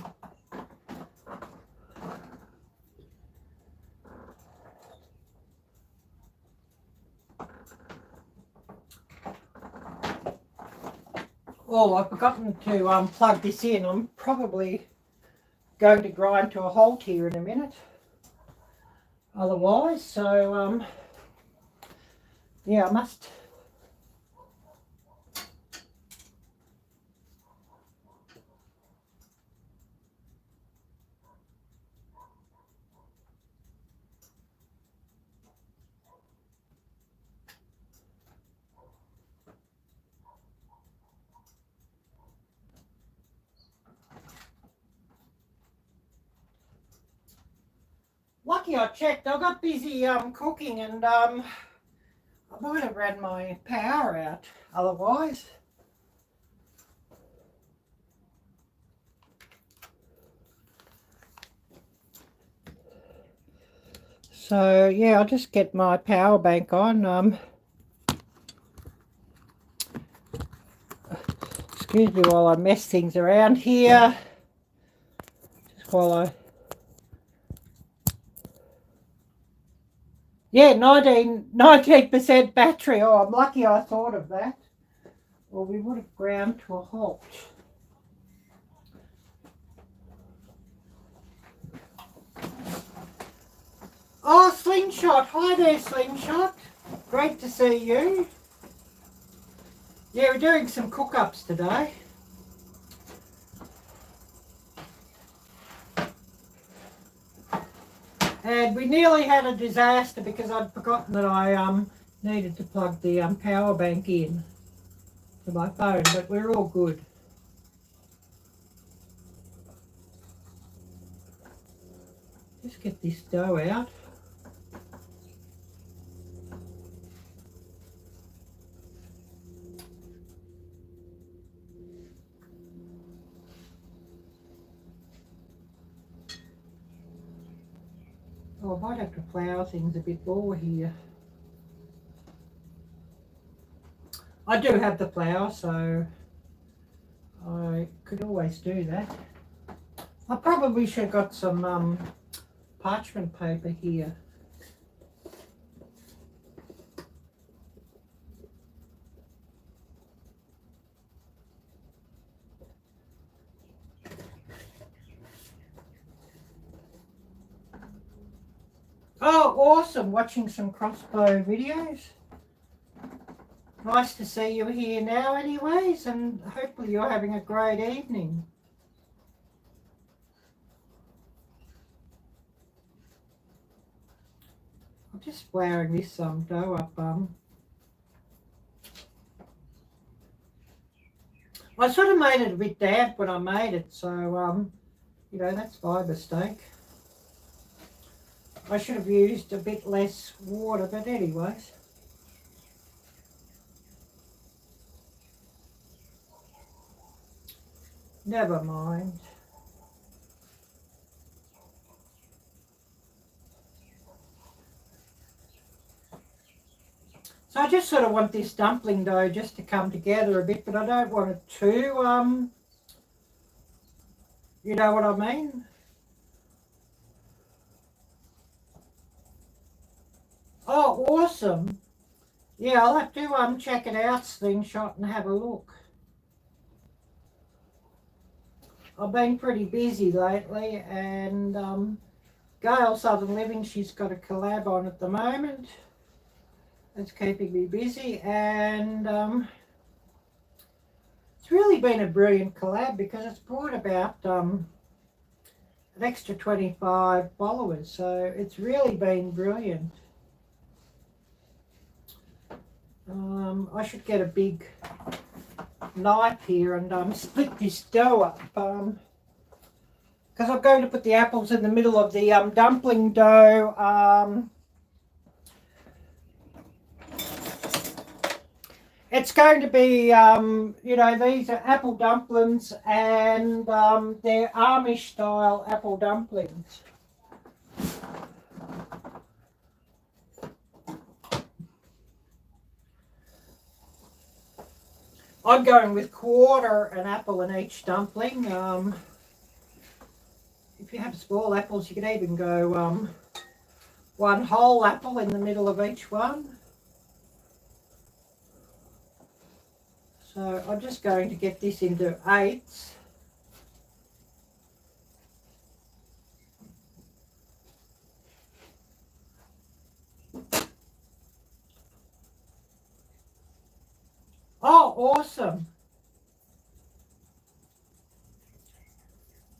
Oh, I've forgotten to plug this in. I'm probably going to grind to a halt here in a minute. Otherwise, so yeah, I must. Lucky I checked. I got busy cooking, and I might have ran my power out otherwise. So yeah, I'll just get my power bank on. Excuse me while I mess things around here. Just while I... Yeah, 19% battery. Oh, I'm lucky I thought of that. Or we would have ground to a halt. Oh, Slingshot. Hi there, Slingshot. Great to see you. Yeah, we're doing some cook-ups today. And we nearly had a disaster because I'd forgotten that I needed to plug the power bank in to my phone, but we're all good. Just get this dough out. Oh, I might have to flour things a bit more here. I do have the flour, so I could always do that. I probably should have got some parchment paper here. Oh, awesome, watching some crossbow videos. Nice to see you here now anyways, and hopefully you're having a great evening. I'm just flouring this dough up. I sort of made it a bit damp when I made it, so you know, that's my mistake. I should have used a bit less water, but anyways. Never mind. So I just sort of want this dumpling dough just to come together a bit, but I don't want it too, you know what I mean? Oh, awesome. Yeah, I'll have to check it out, Slingshot, and have a look. I've been pretty busy lately, and Gail Southern Living, she's got a collab on at the moment. It's keeping me busy, and it's really been a brilliant collab because it's brought about an extra 25 followers, so it's really been brilliant. I should get a big knife here and split this dough up, because I'm going to put the apples in the middle of the dumpling dough. It's going to be, you know, these are apple dumplings, and they're Amish style apple dumplings. I'm going with quarter an apple in each dumpling. If you have small apples, you could even go one whole apple in the middle of each one. So I'm just going to get this into eighths. Oh, awesome.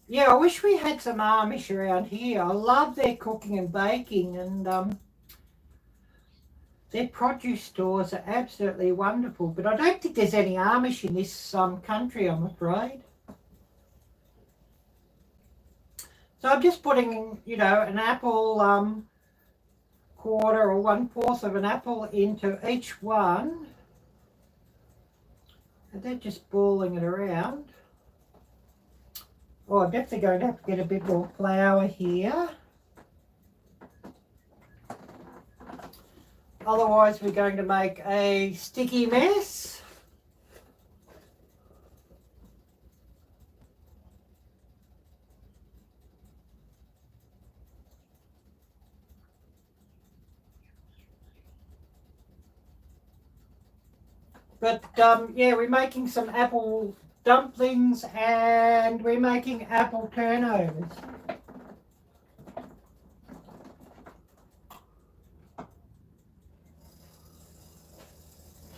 Yeah, I wish we had some Amish around here. I love their cooking and baking, and their produce stores are absolutely wonderful. But I don't think there's any Amish in this country, I'm afraid. So I'm just putting, you know, an apple quarter or 1/4 of an apple into each one. And then just balling it around. Oh, I'm definitely going to have to get a bit more flour here. Otherwise, we're going to make a sticky mess. But yeah, we're making some apple dumplings and we're making apple turnovers.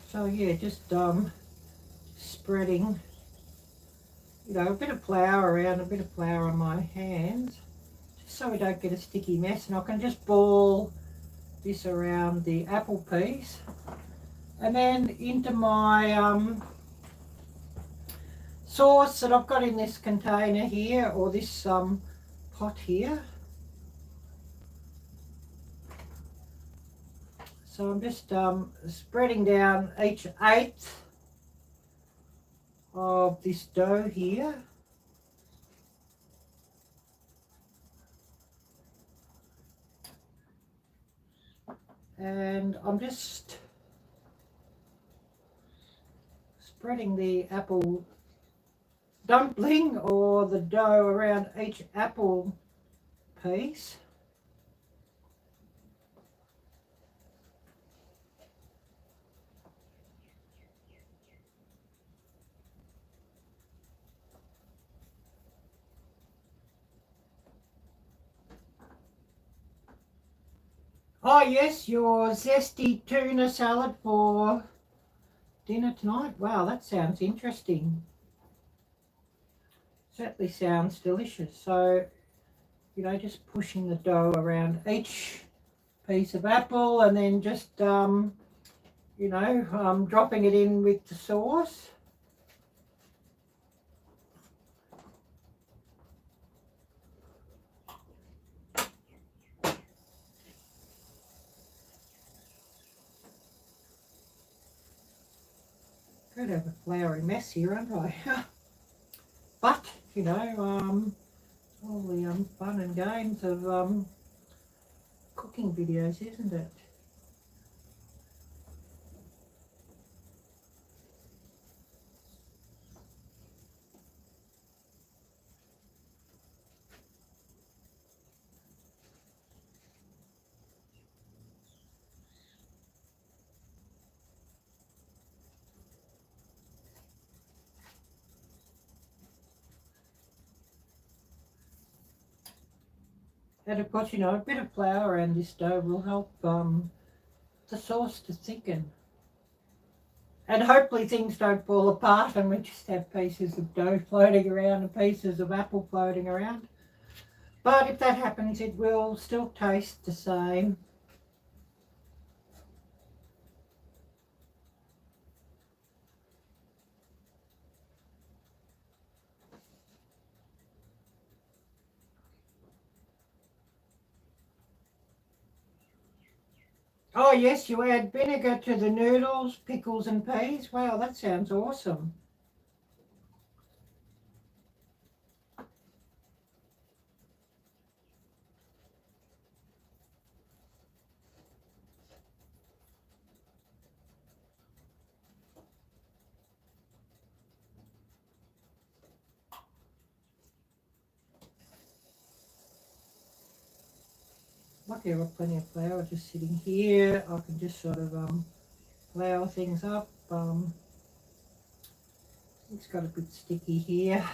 So yeah, just spreading, you know, a bit of flour around, a bit of flour on my hands, just so we don't get a sticky mess. And I can just ball this around the apple piece. And then into my sauce that I've got in this container here, or this pot here. So I'm just spreading down each eighth of this dough here. And I'm just spreading the apple dumpling or the dough around each apple piece. Oh yes, your zesty tuna salad for dinner tonight. Wow, that sounds interesting. Certainly sounds delicious. So, you know, just pushing the dough around each piece of apple and then just, you know, dropping it in with the sauce. Could have a floury mess here, aren't I? But, you know, all the fun and games of cooking videos, isn't it? And of course, you know, a bit of flour around this dough will help the sauce to thicken. And hopefully things don't fall apart and we just have pieces of dough floating around and pieces of apple floating around. But if that happens, it will still taste the same. Oh yes, you add vinegar to the noodles, pickles and peas. Wow, that sounds awesome. Lucky I've got plenty of flour just sitting here. I can just sort of flour things up. It's got a bit sticky here.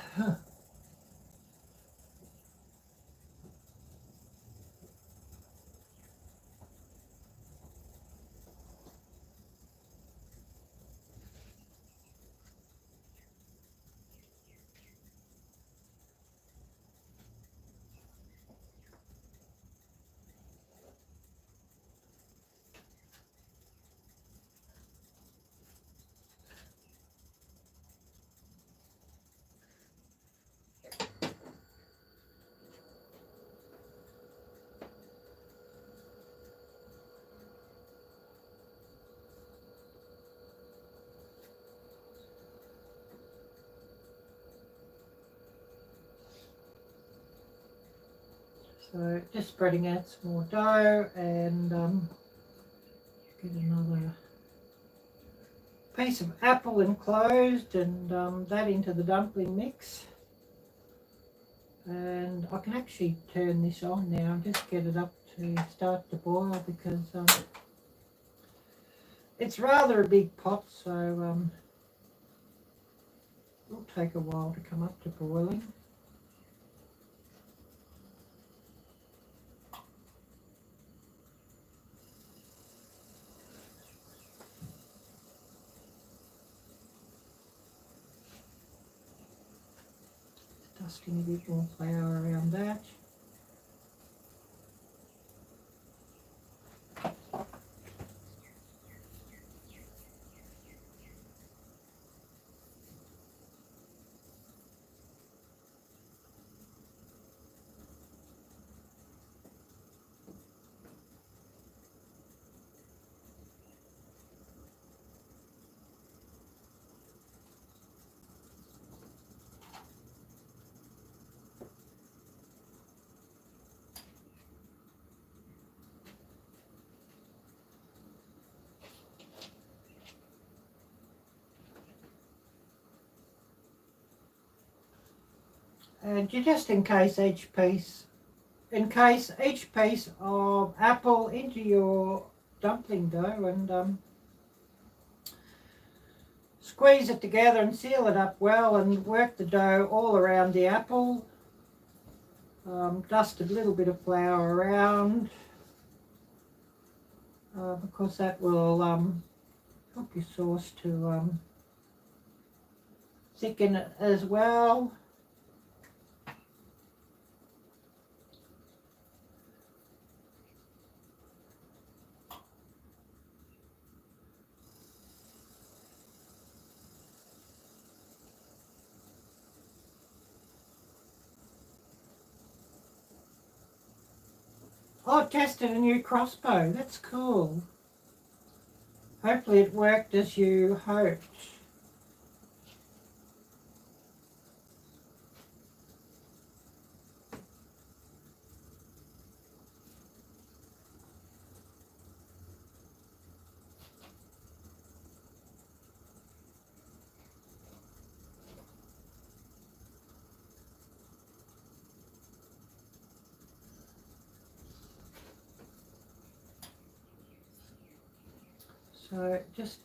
So just spreading out some more dough and get another piece of apple enclosed and that into the dumpling mix. And I can actually turn this on now and just get it up to start to boil because it's rather a big pot, so it'll take a while to come up to boiling. Dusting a bit more flour around that. And just in case each piece of apple into your dumpling dough and squeeze it together and seal it up well and work the dough all around the apple. Dust a little bit of flour around because that will help your sauce to thicken it as well. Oh, tested a new crossbow. That's cool. Hopefully it worked as you hoped. So just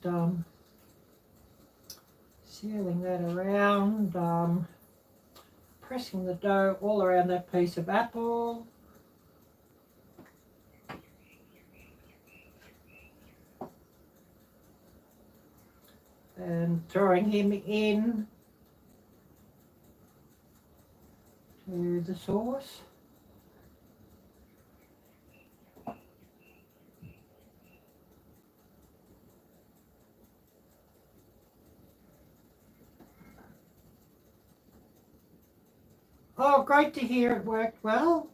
sealing that around, pressing the dough all around that piece of apple. And throwing him in to the sauce. Oh, great to hear it worked well.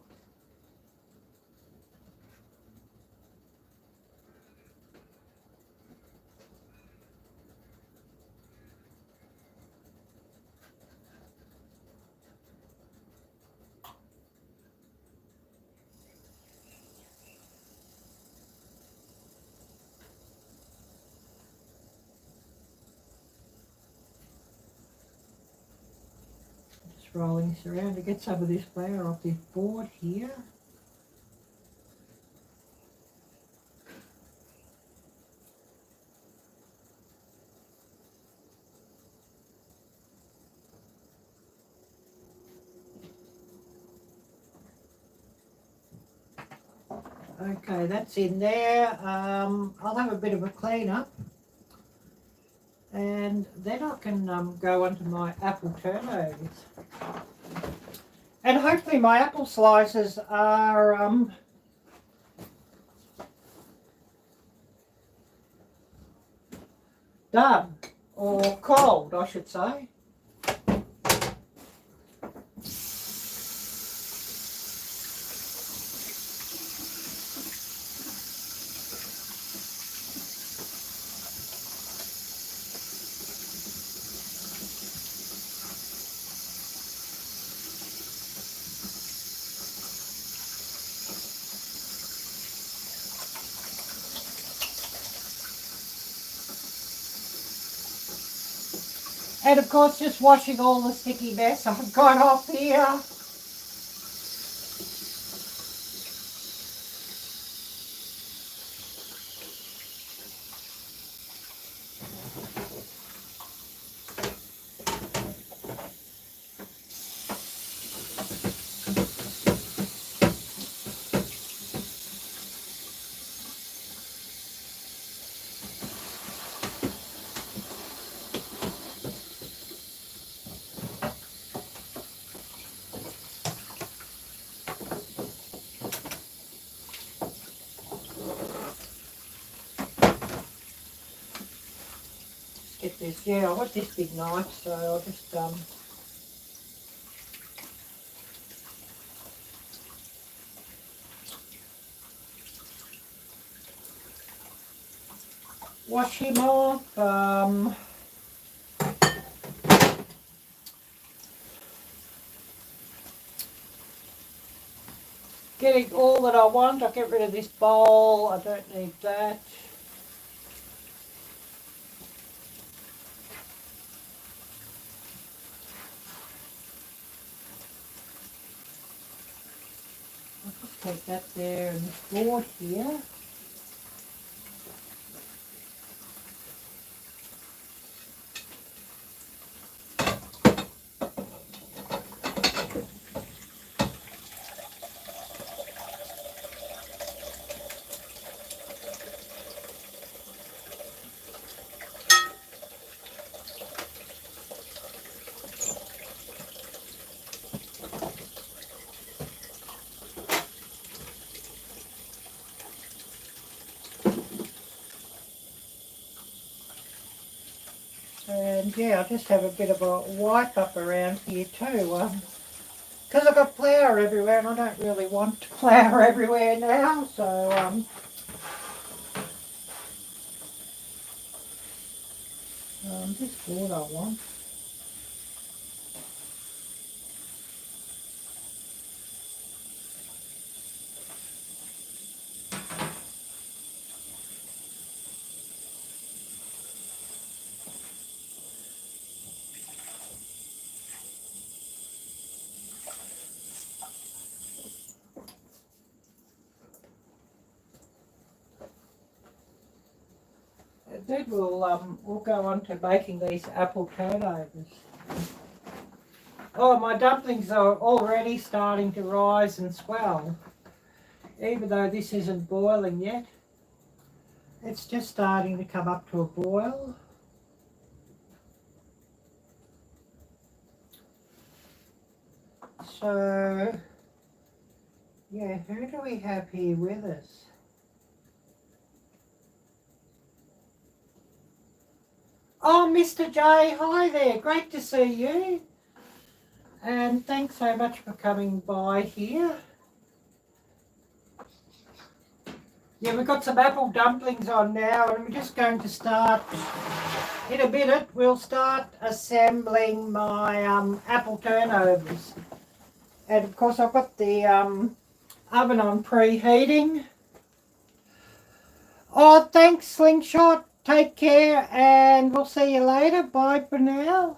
Rolling this around to get some of this flour off this board here. Okay, that's in there. I'll have a bit of a clean up. And then I can go onto my apple turnovers. And hopefully my apple slices are done, or cold, I should say. And of course, just washing all the sticky mess I've got off here. Get this, yeah, I want this big knife, so I'll just wash him off. Getting all that I want. I'll get rid of this bowl. I don't need that. I'll just take that there and this board here. And yeah, I'll just have a bit of a wipe up around here too. Because I've got flour everywhere and I don't really want flour everywhere now, so this board I want. Then we'll go on to making these apple turnovers. Oh, my dumplings are already starting to rise and swell, even though this isn't boiling yet. It's just starting to come up to a boil. So, yeah, who do we have here with us? Oh, Mr. J, hi there. Great to see you. And thanks so much for coming by here. Yeah, we've got some apple dumplings on now, and we're just going to start, in a minute, we'll start assembling my apple turnovers. And of course I've got the oven on preheating. Oh, thanks Slingshot. Take care and we'll see you later. Bye for now.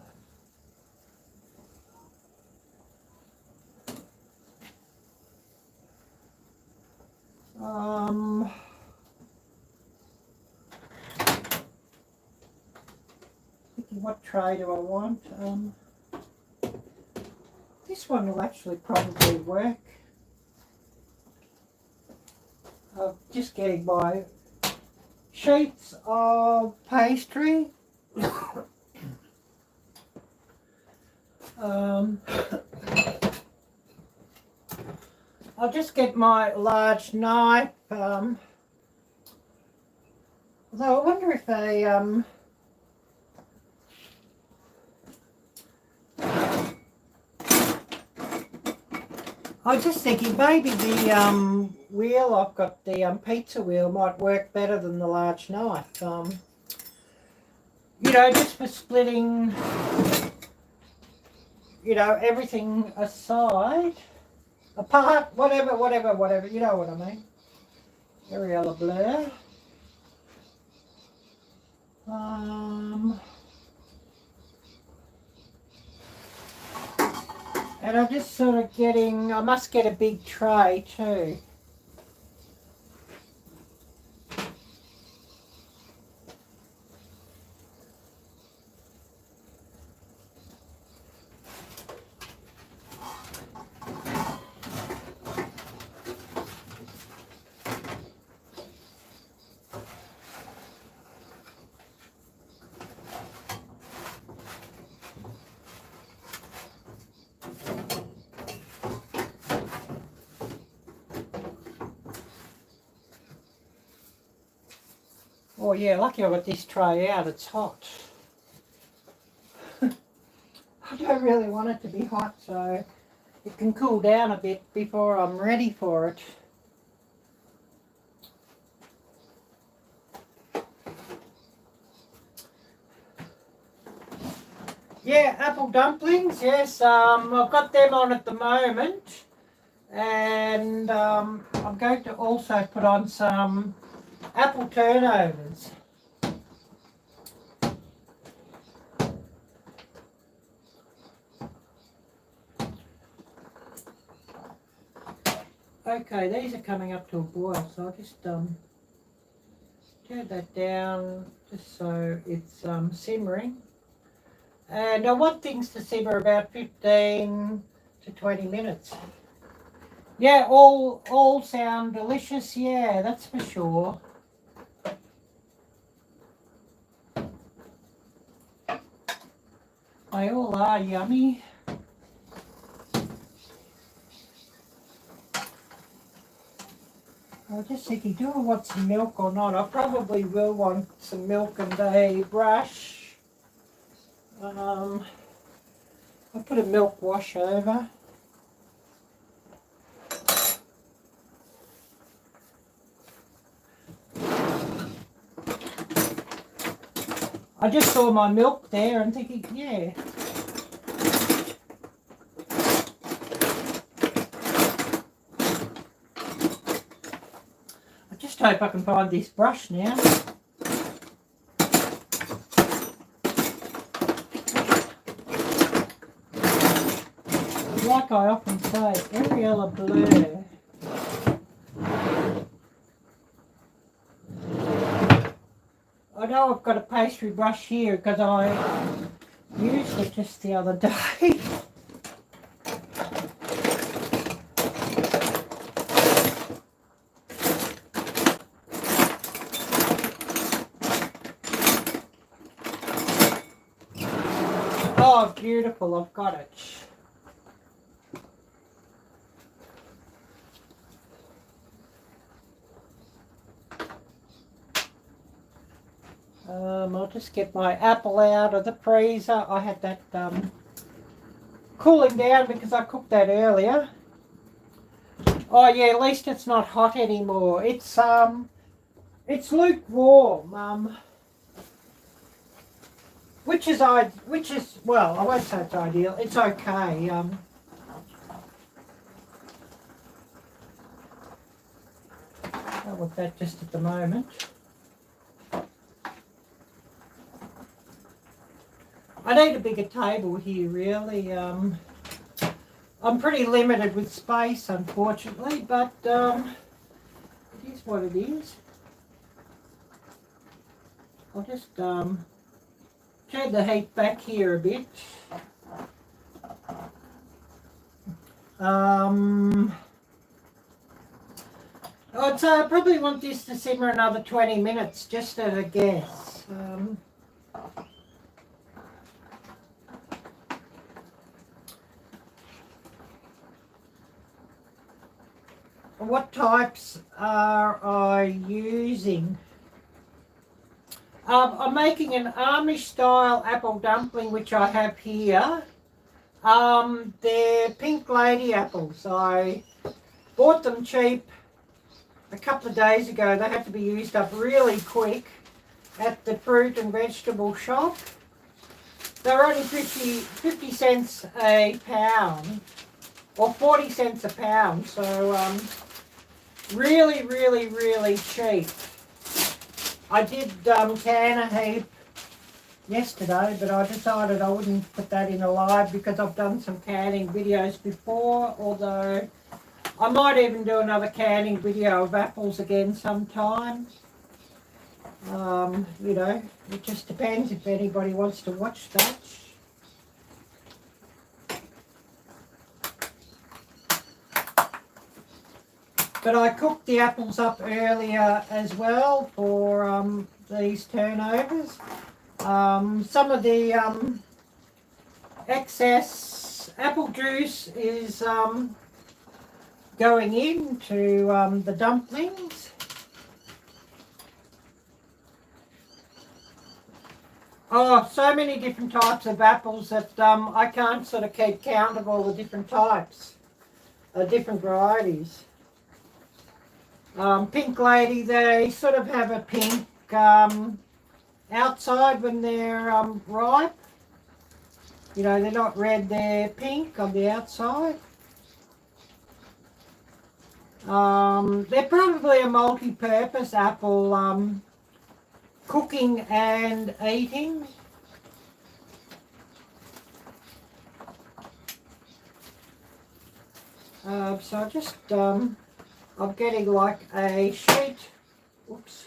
Thinking what tray do I want? This one will actually probably work. I'm just getting my sheets of pastry. I'll just get my large knife. Although I wonder if they I was just thinking maybe the wheel I've got, the pizza wheel, might work better than the large knife. You know, just for splitting, you know, everything aside, apart, whatever, you know what I mean. Arielle blur. And I'm just sort of getting, I must get a big tray too. Oh yeah, lucky I got this tray out, it's hot. I don't really want it to be hot, so it can cool down a bit before I'm ready for it. Yeah, apple dumplings, yes, I've got them on at the moment. And I'm going to also put on some apple turnovers. Okay, these are coming up to a boil, so I'll just turn that down just so it's simmering. And I want things to simmer about 15 to 20 minutes. Yeah, all sound delicious, yeah, that's for sure. They all are yummy. I was just thinking, do I want some milk or not? I probably will want some milk and a brush. I'll put a milk wash over. I just saw my milk there and thinking, yeah. I just hope I can find this brush now. Like I often say, Arielle blur. I know I've got a pastry brush here because I used it just the other day. Oh, beautiful, I've got it. I'll just get my apple out of the freezer. I had that cooling down because I cooked that earlier. Oh yeah, at least it's not hot anymore. It's lukewarm. Which is well, I won't say it's ideal. It's okay. I want that just at the moment. I need a bigger table here, really. I'm pretty limited with space, unfortunately, but it is what it is. I'll just turn the heat back here a bit. I'd say I probably want this to simmer another 20 minutes, just at a guess. What types are I using? I'm making an Amish style apple dumpling, which I have here. They're pink lady apples. I bought them cheap a couple of days ago. They had to be used up really quick at the fruit and vegetable shop. They're only 50 cents a pound, or 40 cents a pound, so really, really, really cheap. I did can a heap yesterday, but I decided I wouldn't put that in a live because I've done some canning videos before, although I might even do another canning video of apples again sometime. You know, it just depends if anybody wants to watch that. But I cooked the apples up earlier as well for these turnovers. Some of the excess apple juice is going into the dumplings. Oh, so many different types of apples that I can't sort of keep count of all the different types, different varieties. Pink lady, they sort of have a pink outside when they're ripe. You know, they're not red, they're pink on the outside. They're probably a multi-purpose apple, cooking and eating. So I just, I'm getting like a sheet. Oops,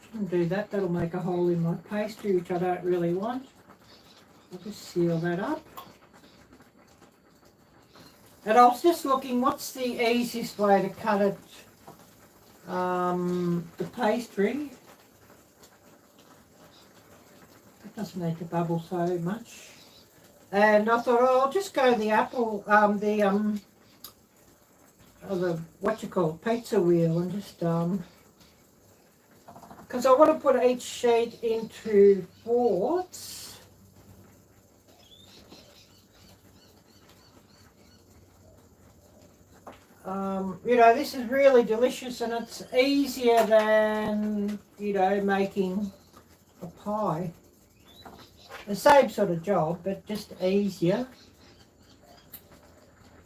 shouldn't do that. That'll make a hole in my pastry, which I don't really want. I'll just seal that up. And I was just looking, what's the easiest way to cut it, the pastry. It doesn't need to bubble so much. And I thought, oh, I'll just go the apple, the what you call pizza wheel, and just because I want to put each sheet into fourths. You know, this is really delicious, and it's easier than, you know, making a pie. The same sort of job, but just easier.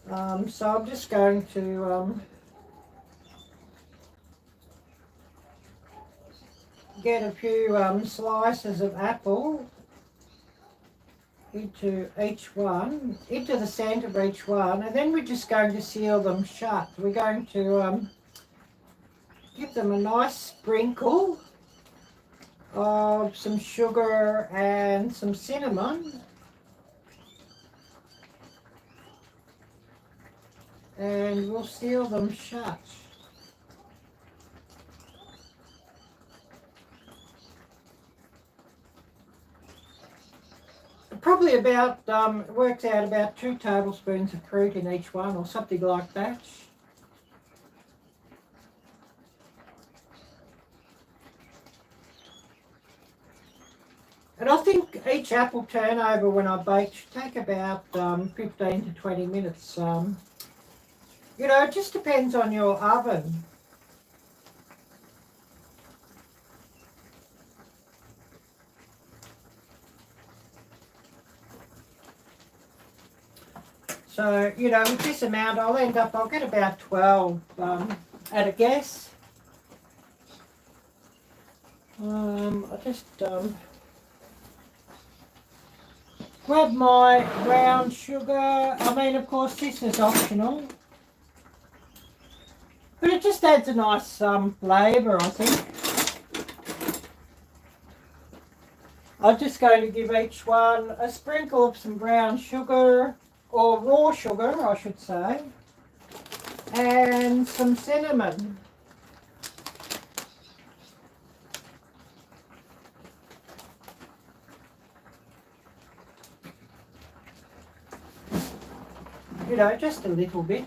So I'm just going to get a few slices of apple into each one, into the centre of each one, and then we're just going to seal them shut. We're going to give them a nice sprinkle of some sugar and some cinnamon, and we'll seal them shut. Probably about, it works out about 2 tablespoons of fruit in each one, or something like that. And I think each apple turnover when I bake should take about 15 to 20 minutes. You know, it just depends on your oven. So, you know, with this amount, I'll get about 12 at a guess. I just grab my brown sugar. I mean, of course, this is optional, but it just adds a nice flavour, I think. I'm just going to give each one a sprinkle of some brown sugar, or raw sugar, I should say, and some cinnamon. You know, just a little bit.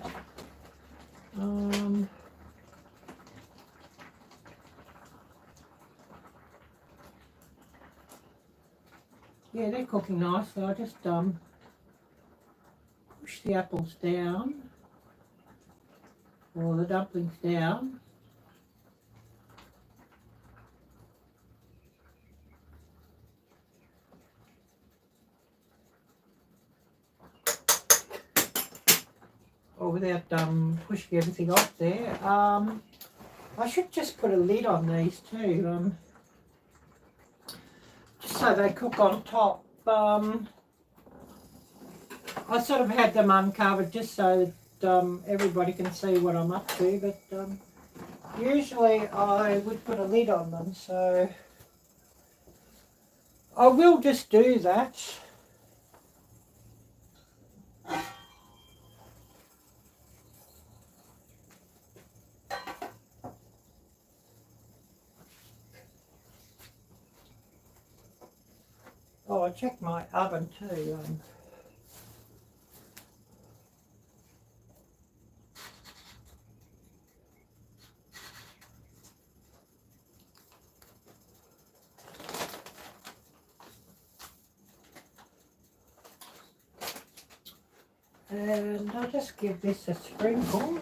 Yeah, they're cooking nicely. I just push the apples down, or the dumplings down. Or without pushing everything off there. I should just put a lid on these too, just so they cook on top. I sort of had them uncovered just so that everybody can see what I'm up to, but usually I would put a lid on them, so I will just do that. Oh, I checked my oven too. And I'll just give this a sprinkle.